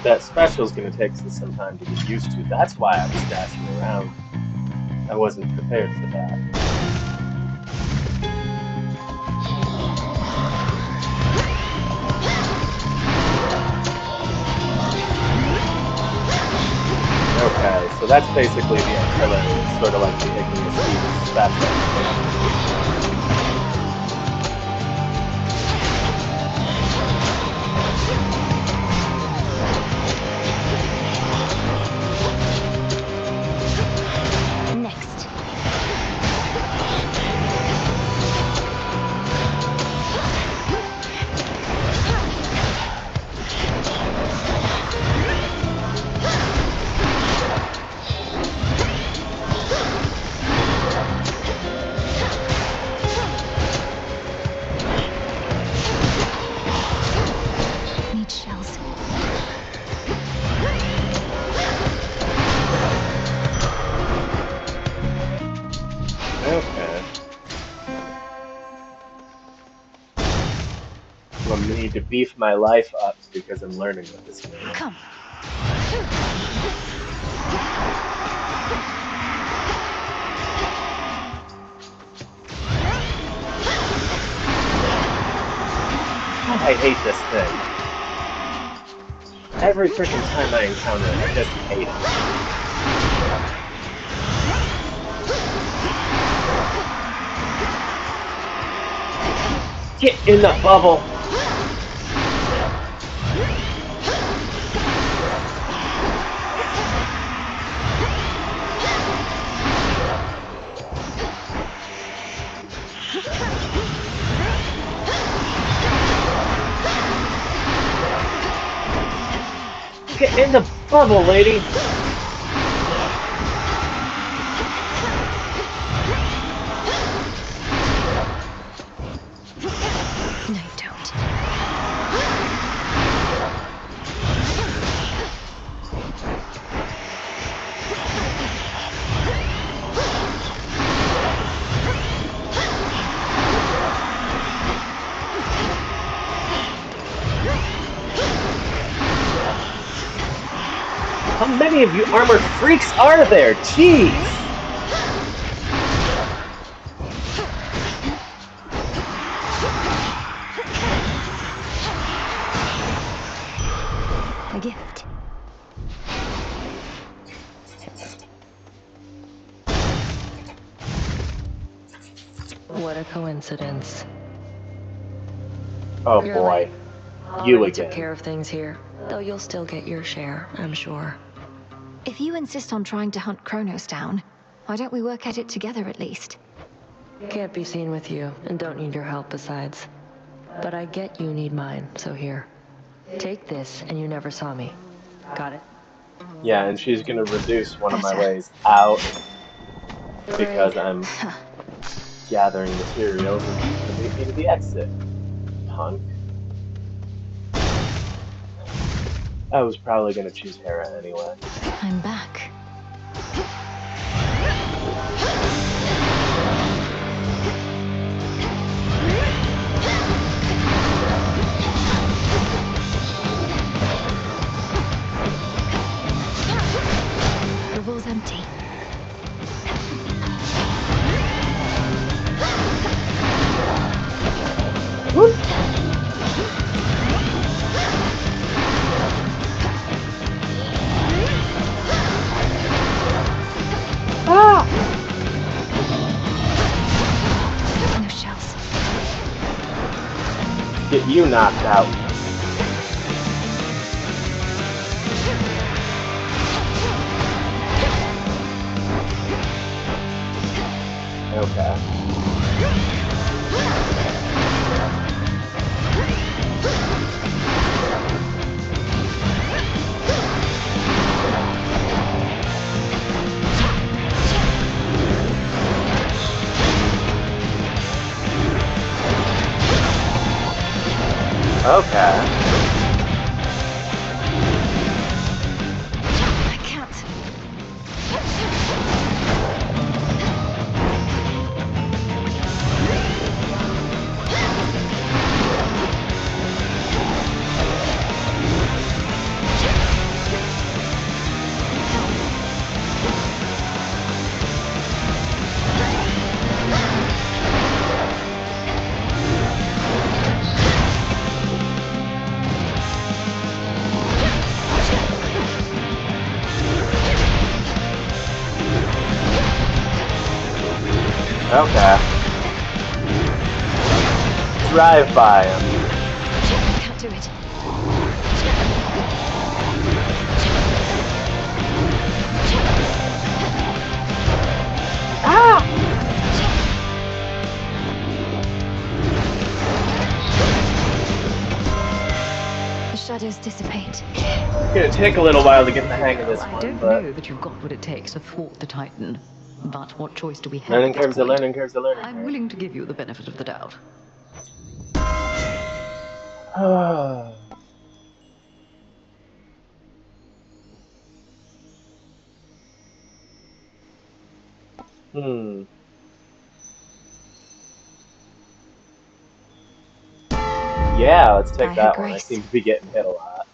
That special's gonna take some time to get used to. That's why I was dashing around. I wasn't prepared for that. Okay, so that's basically the artillery. It's sort of like the igneous beast. That's it. need to beef my life up because I'm learning with this game. Come. I hate this thing. Every freaking time I encounter it, I just hate it. Get in the bubble! Get in the bubble, lady! No, you don't. How many of you armored freaks are there? Jeez! A gift. What a coincidence. Oh You're boy. late. You Already took again. care of things here, though you'll still get your share, I'm sure. If you insist on trying to hunt Chronos down, why don't we work at it together at least? Can't be seen with you, and don't need your help besides. But I get you need mine, so here. Take this, and you never saw me. Got it? Yeah, and she's gonna reduce one of my Better. ways out because Great. I'm gathering materials and she's gonna beat me to the exit. Punk. I was probably gonna choose Hera anyway. I'm back. The wall's empty. Whoop. Ah! No shells. Get you knocked out. Okay. Okay. I can't. Okay. Drive by him. Can't do it. Ah! The shadows dissipate. It's gonna take a little while to get the hang of this I one, don't but know that you've got what it takes to thwart the Titan. But what choice do we have learning at this curves, point? learning curves, learning I'm curves. willing to give you the benefit of the doubt. Yeah, let's take By her that one. I grace. seem to be getting hit a lot.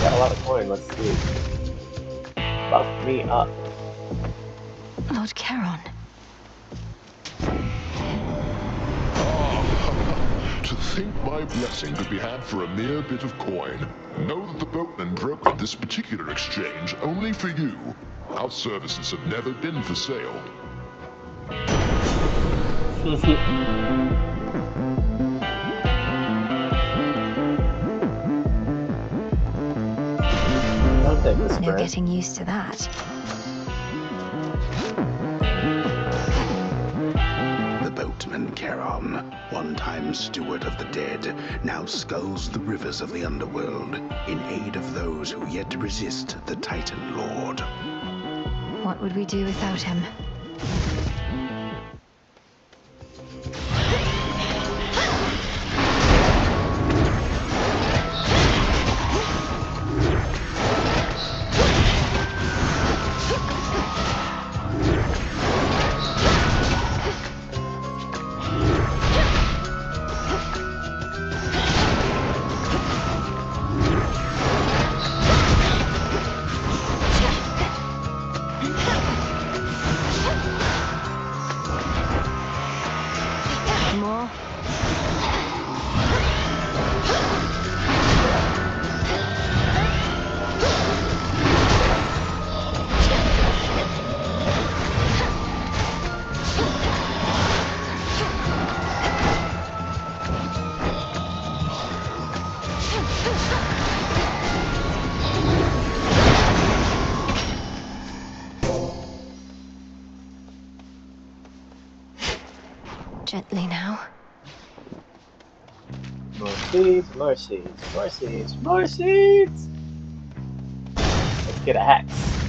Got a lot of coin, let's see. Buff me up. Lord Charon. To think my blessing could be had for a mere bit of coin. Know that the boatman brokered this particular exchange only for you. Our services have never been for sale. I'll take the No spread. getting used to that. The boatman Charon, one-time steward of the dead, now sculls the rivers of the underworld in aid of those who yet resist the Titan Lord. What would we do without him? More? Gently now. More seeds, more seeds, more seeds, more seeds! Let's get a hex.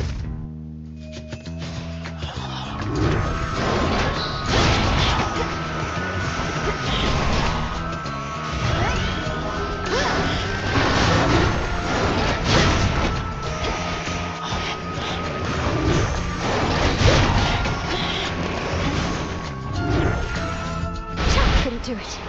Couldn't do it.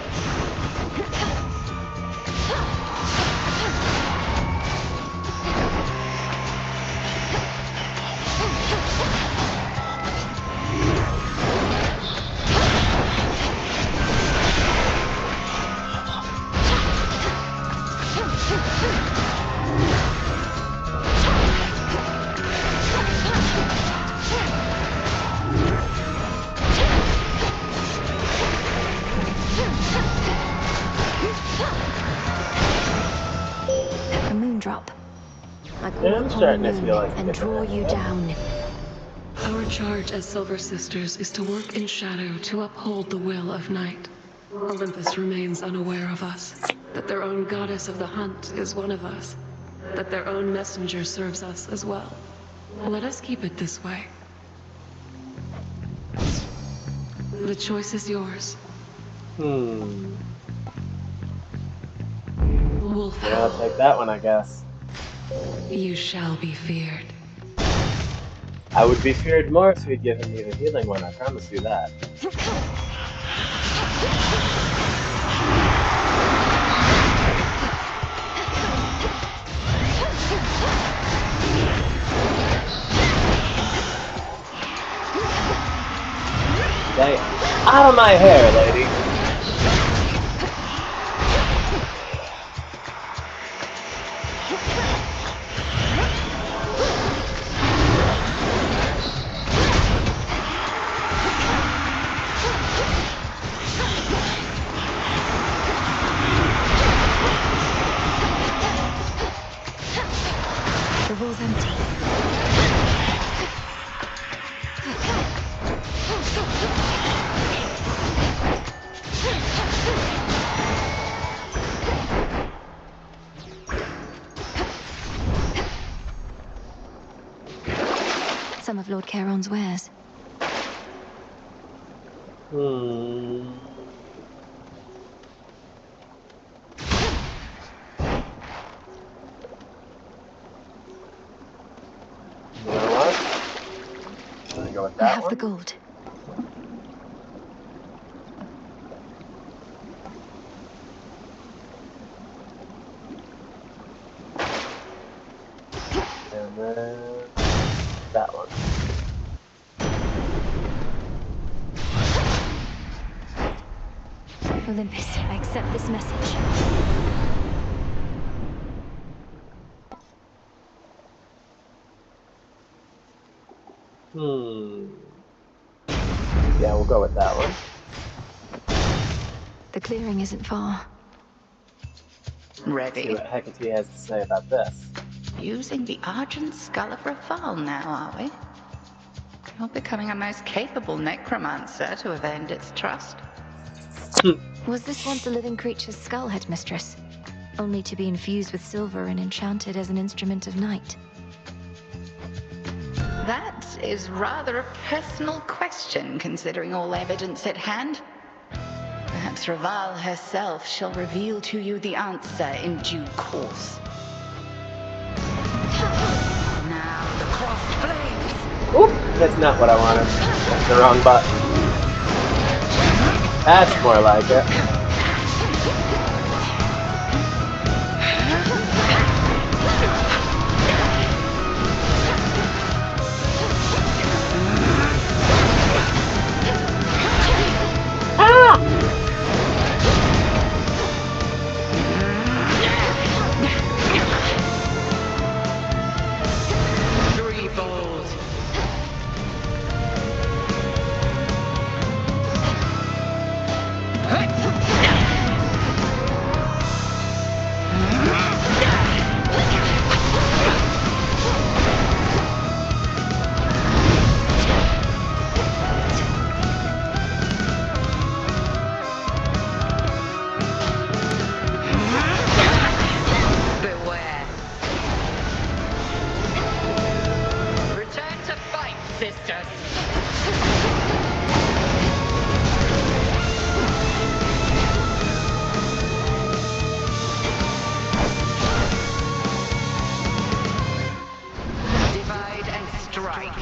A moondrop. Like Yeah, I'm walk on the starting to moon feel like and draw you down. Our charge as Silver Sisters is to work in shadow to uphold the will of night. Olympus remains unaware of us, that their own goddess of the hunt is one of us, that their own messenger serves us as well. Let us keep it this way. The choice is yours. Wolf Yeah, I'll take that one, I guess. You shall be feared. I would be feared more if you'd given me the healing one, I promise you that. Stay out of my hair, lady! feels empty. Some of Lord Charon's wares. You know what? I'm gonna go with that I have one. the gold. And then that one. Olympus, I accept this message. Yeah, we'll go with that one. The clearing isn't far. Ready. See what Hecate has to say about this. Using the Argent Skull of Rafal now, are we? You're becoming a most capable necromancer to have earned its trust. Was this once a living creature's skull, Headmistress? Only to be infused with silver and enchanted as an instrument of night? That is rather a personal question, considering all evidence at hand. Perhaps Raval herself shall reveal to you the answer in due course. Now the crossed flames! Oop! That's not what I wanted. That's the wrong button. That's more like it. Threefold! Beware. Return to fight, sisters! Divide and strike.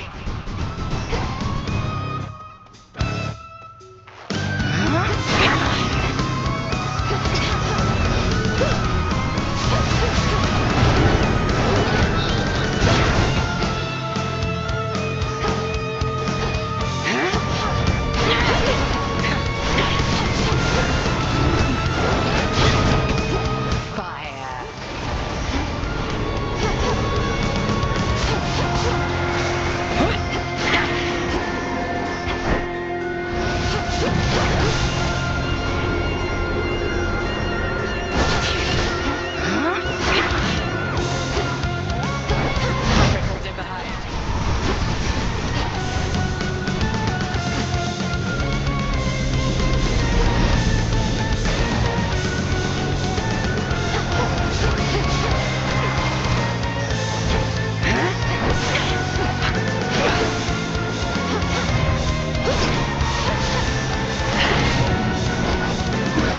Fire. Triple divide.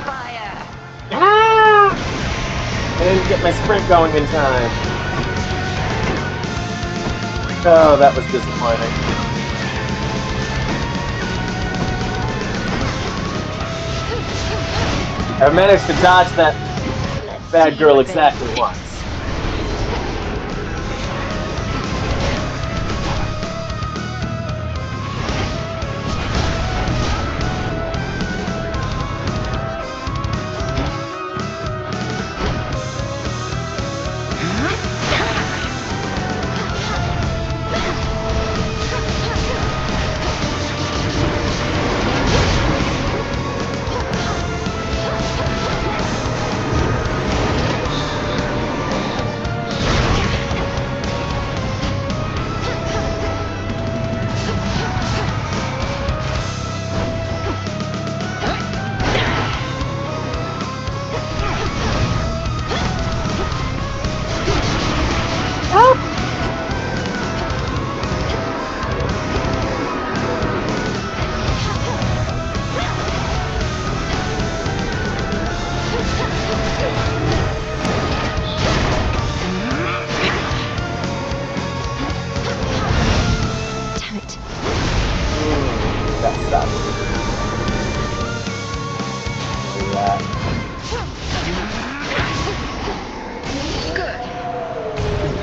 Fire. Ah! I didn't get my sprint going in time. Oh, that was disappointing. I managed to dodge that bad girl exactly once.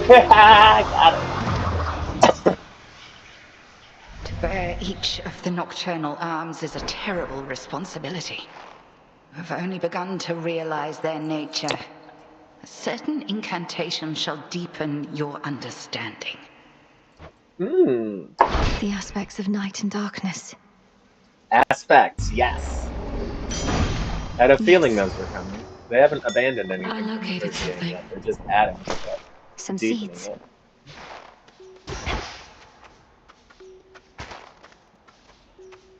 Got it. To bear each of the nocturnal arms is a terrible responsibility. I've only begun to realize their nature. A certain incantation shall deepen your understanding. The aspects of night and darkness. Aspects, yes. I had a feeling those were coming. They haven't abandoned anything I from the located first game something. yet. They're just adding stuff. Some Deepening seeds. it.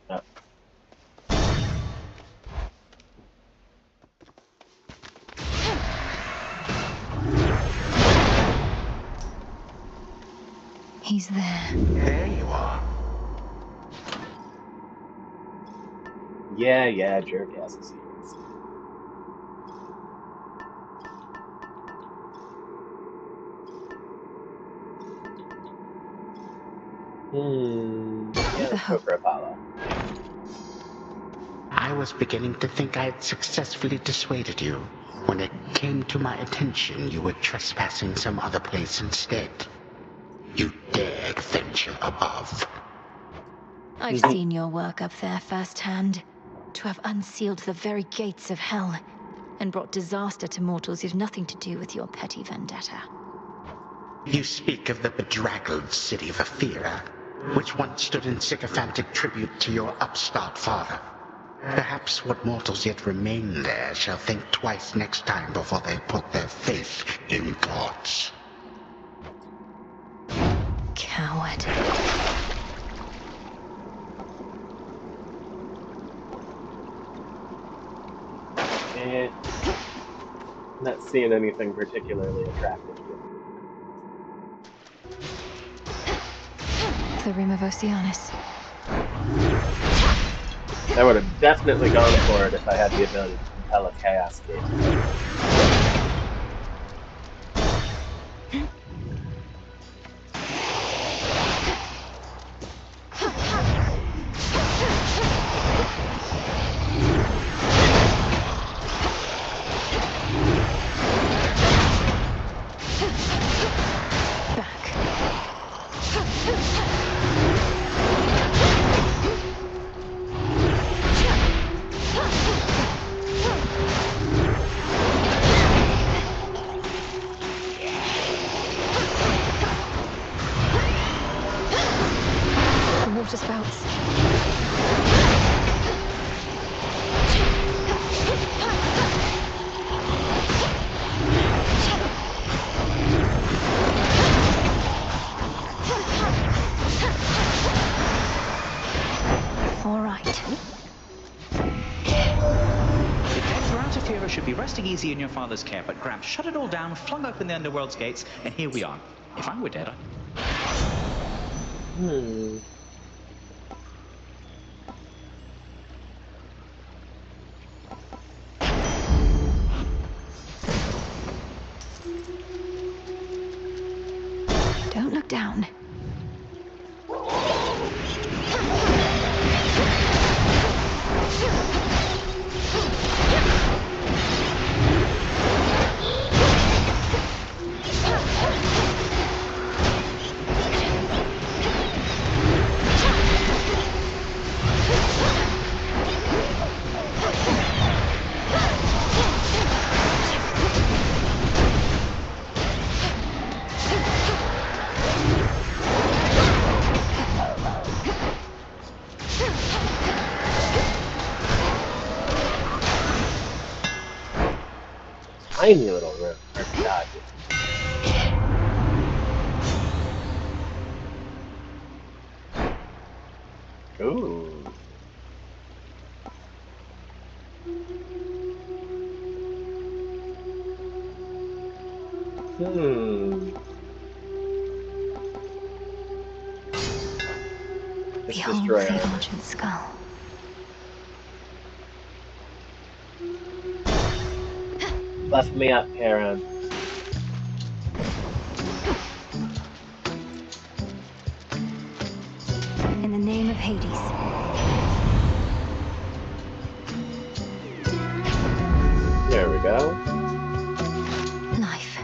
Oh. He's there. There you are. Yeah, jerk ass seeds. Yeah, let's go for Apollo. I was beginning to think I had successfully dissuaded you. When it came to my attention, you were trespassing some other place instead. You dared venture above. I've seen your work up there firsthand. To have unsealed the very gates of hell and brought disaster to mortals is nothing to do with your petty vendetta. You speak of the bedraggled city of Athera, which once stood in sycophantic tribute to your upstart father. Perhaps what mortals yet remain there shall think twice next time before they put their faith in gods. Coward. Not seeing anything particularly attractive here. The Rim of Oceanus. I would have definitely gone for it if I had the ability to compel a chaos gate. The water spouts. All right. Athera should be resting easy in your father's care, but Gramps shut it all down, flung open the underworld's gates, and here we are. If I were dead, Don't look down. Tiny little room. Hard to dodge it. Ooh. Let's Behold destroy the our argent skull. Buff me up, Karen. In the name of Hades. There we go. Life.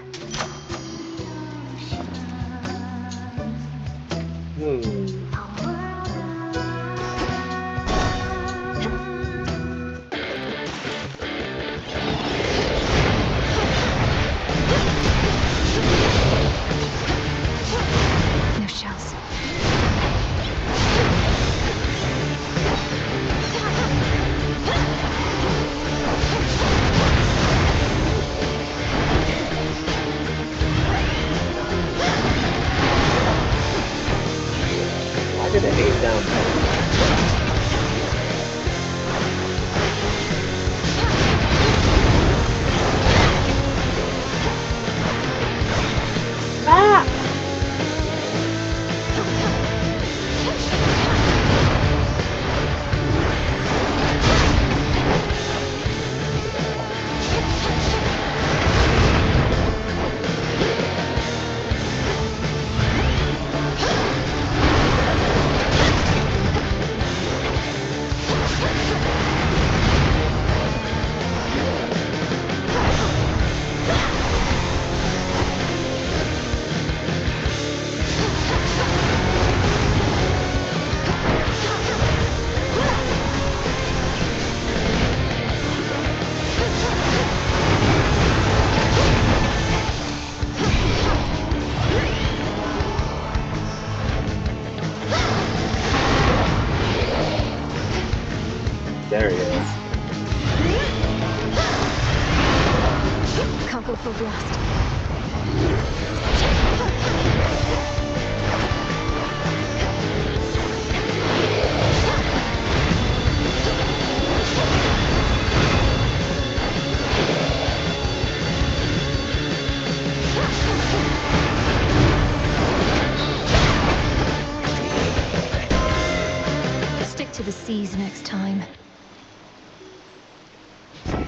There he is. Can't go full blast. Stick to the seas next time.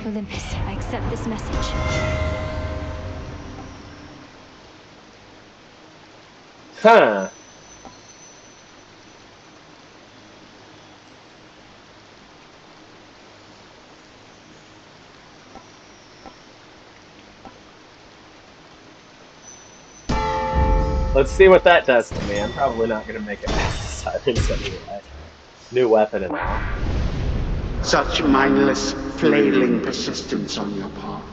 Olympus, I accept this message. Huh. Let's see what that does to me. I'm probably not going to make it past the sirens anyway. New weapon and all. Such mindless, flailing persistence on your part.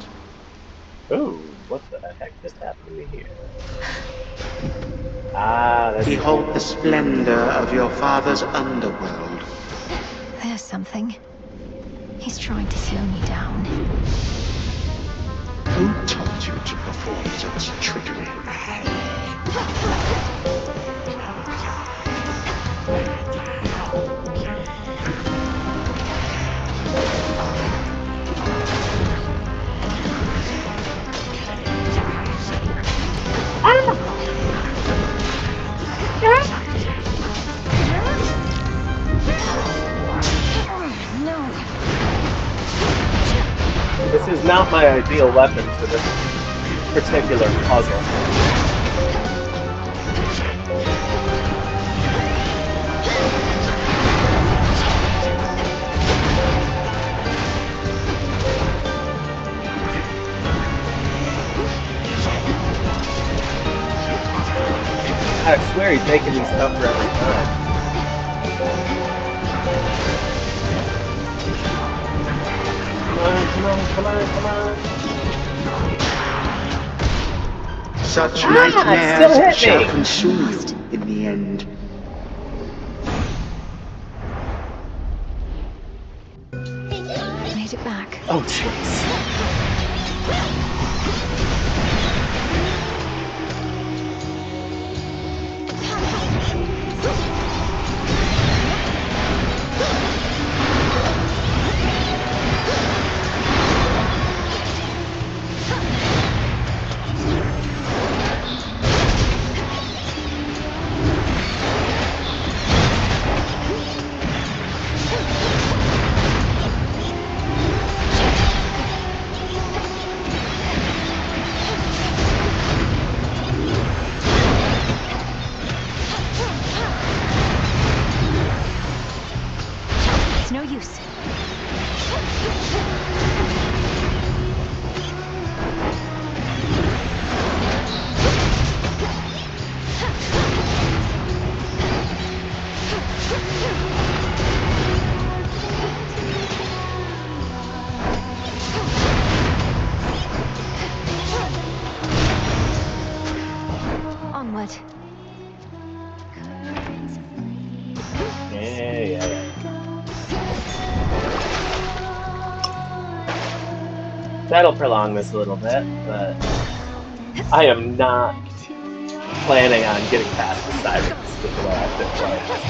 Ooh, what the heck just happened to me here? Ah, that's Behold the splendor of your father's underworld. There's something. He's trying to slow me down. Who taught you to perform such trickery? This is not my ideal weapon for this particular puzzle. I swear he's making these tougher every time. Come on, come on, come on. Such still nightmares hit shall me. consume you in the end. Made it back. Oh, jeez. It's no use. Onward. Yeah. That'll prolong this a little bit, but I am not planning on getting past the sirens with the way I've been playing this.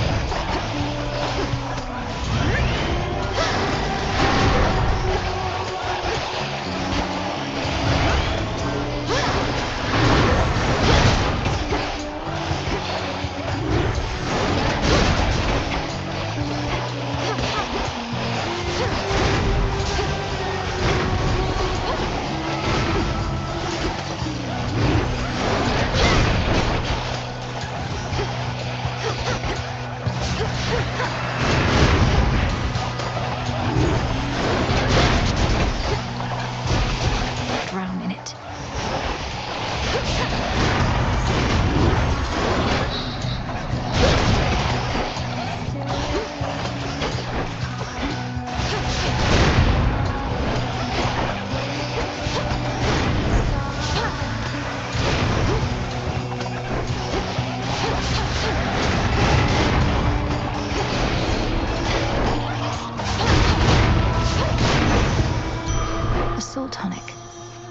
tonic.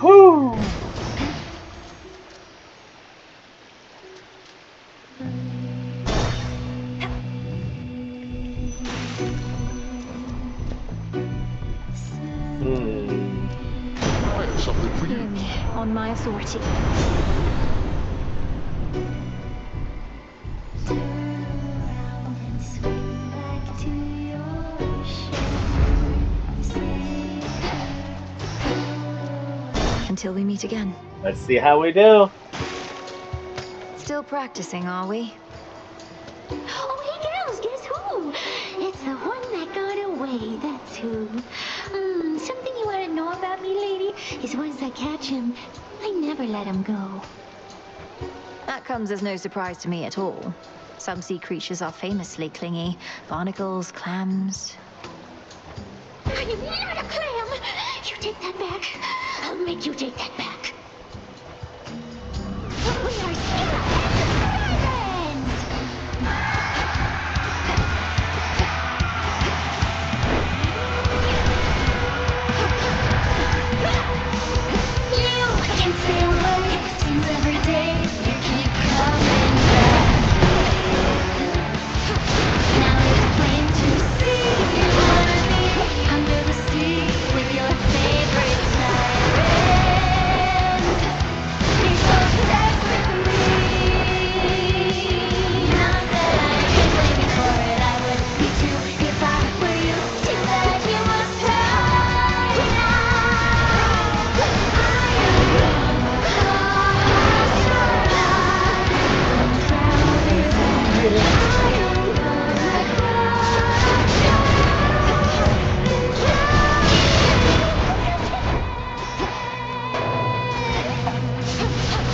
Woo! I have something for you. Hear me, on my authority. Until we meet again. Let's see how we do. Still practicing, are we? Oh, hey girls, guess who? It's the one that got away, that's who. Something you want to know about me, lady, is once I catch him, I never let him go. That comes as no surprise to me at all. Some sea creatures are famously clingy. Barnacles, clams. I am not a clam! You take that back. I'll make you take that back. We are still You can stay away, seems every day you keep coming back. Now it's plain to see you wanna be under the sea with your favorite siren. Be so obsessed with me. Not that I can blame you for it, I would be too if I were you. Too bad you must hide now.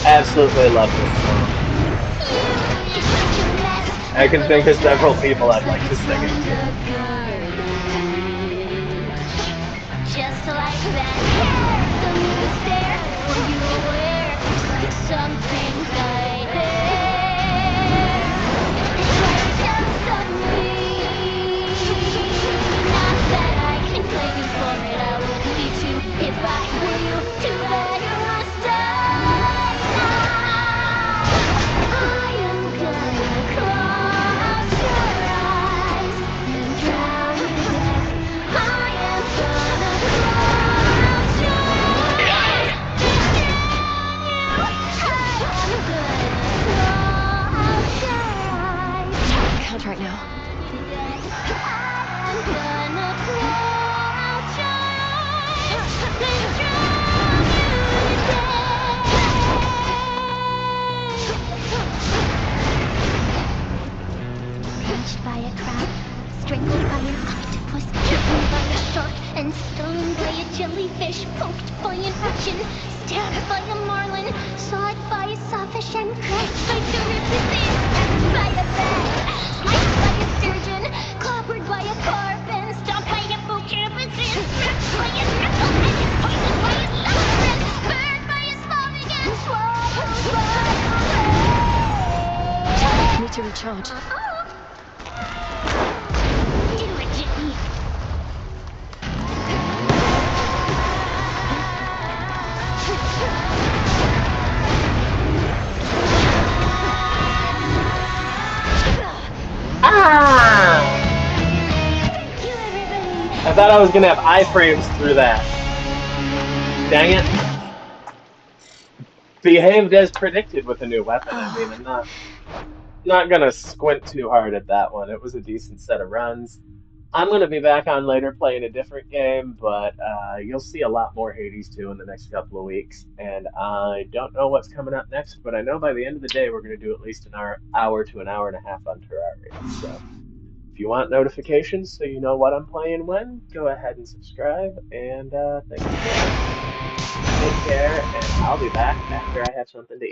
Absolutely love this song. I can think of several people I'd like to sing it to. Just like that. The moon stare. Were you aware? Like something's right there. It's just of me. Not that I can blame you for it. I would be too if I were you. Too bad you must die now. I am gonna cross your eyes and drown to death. I am gonna cross your eyes and drown you. I am gonna cross your eyes. Can't right now. I am gonna cross your eyes and drown you to death. Pinched by a crab, strangled by an octopus, bitten by a shark, and stung by a jellyfish, poked by an urchin, stabbed by a marlin, sawed by a sawfish, and crushed by Charybdis, stabbed by a bat, sliced by a sturgeon, clobbered by a carp, and stomped by a boucampus, ripped by a knuckle, and poisoned by a salamander, burned by a spotted, and swallowed by a whale. Need to recharge. Do it, Jimmy. Ah! I thought I was gonna have iframes through that. Dang it. Behaved as predicted with the new weapon. I mean, I'm not gonna squint too hard at that one. It was a decent set of runs. I'm gonna be back on later playing a different game, but you'll see a lot more Hades 2 in the next couple of weeks. And I don't know what's coming up next, but I know by the end of the day we're gonna do at least an hour to an hour and a half on Terraria. So if you want notifications so you know what I'm playing when, go ahead and subscribe. And thanks again. Take care, and I'll be back after I have something to eat.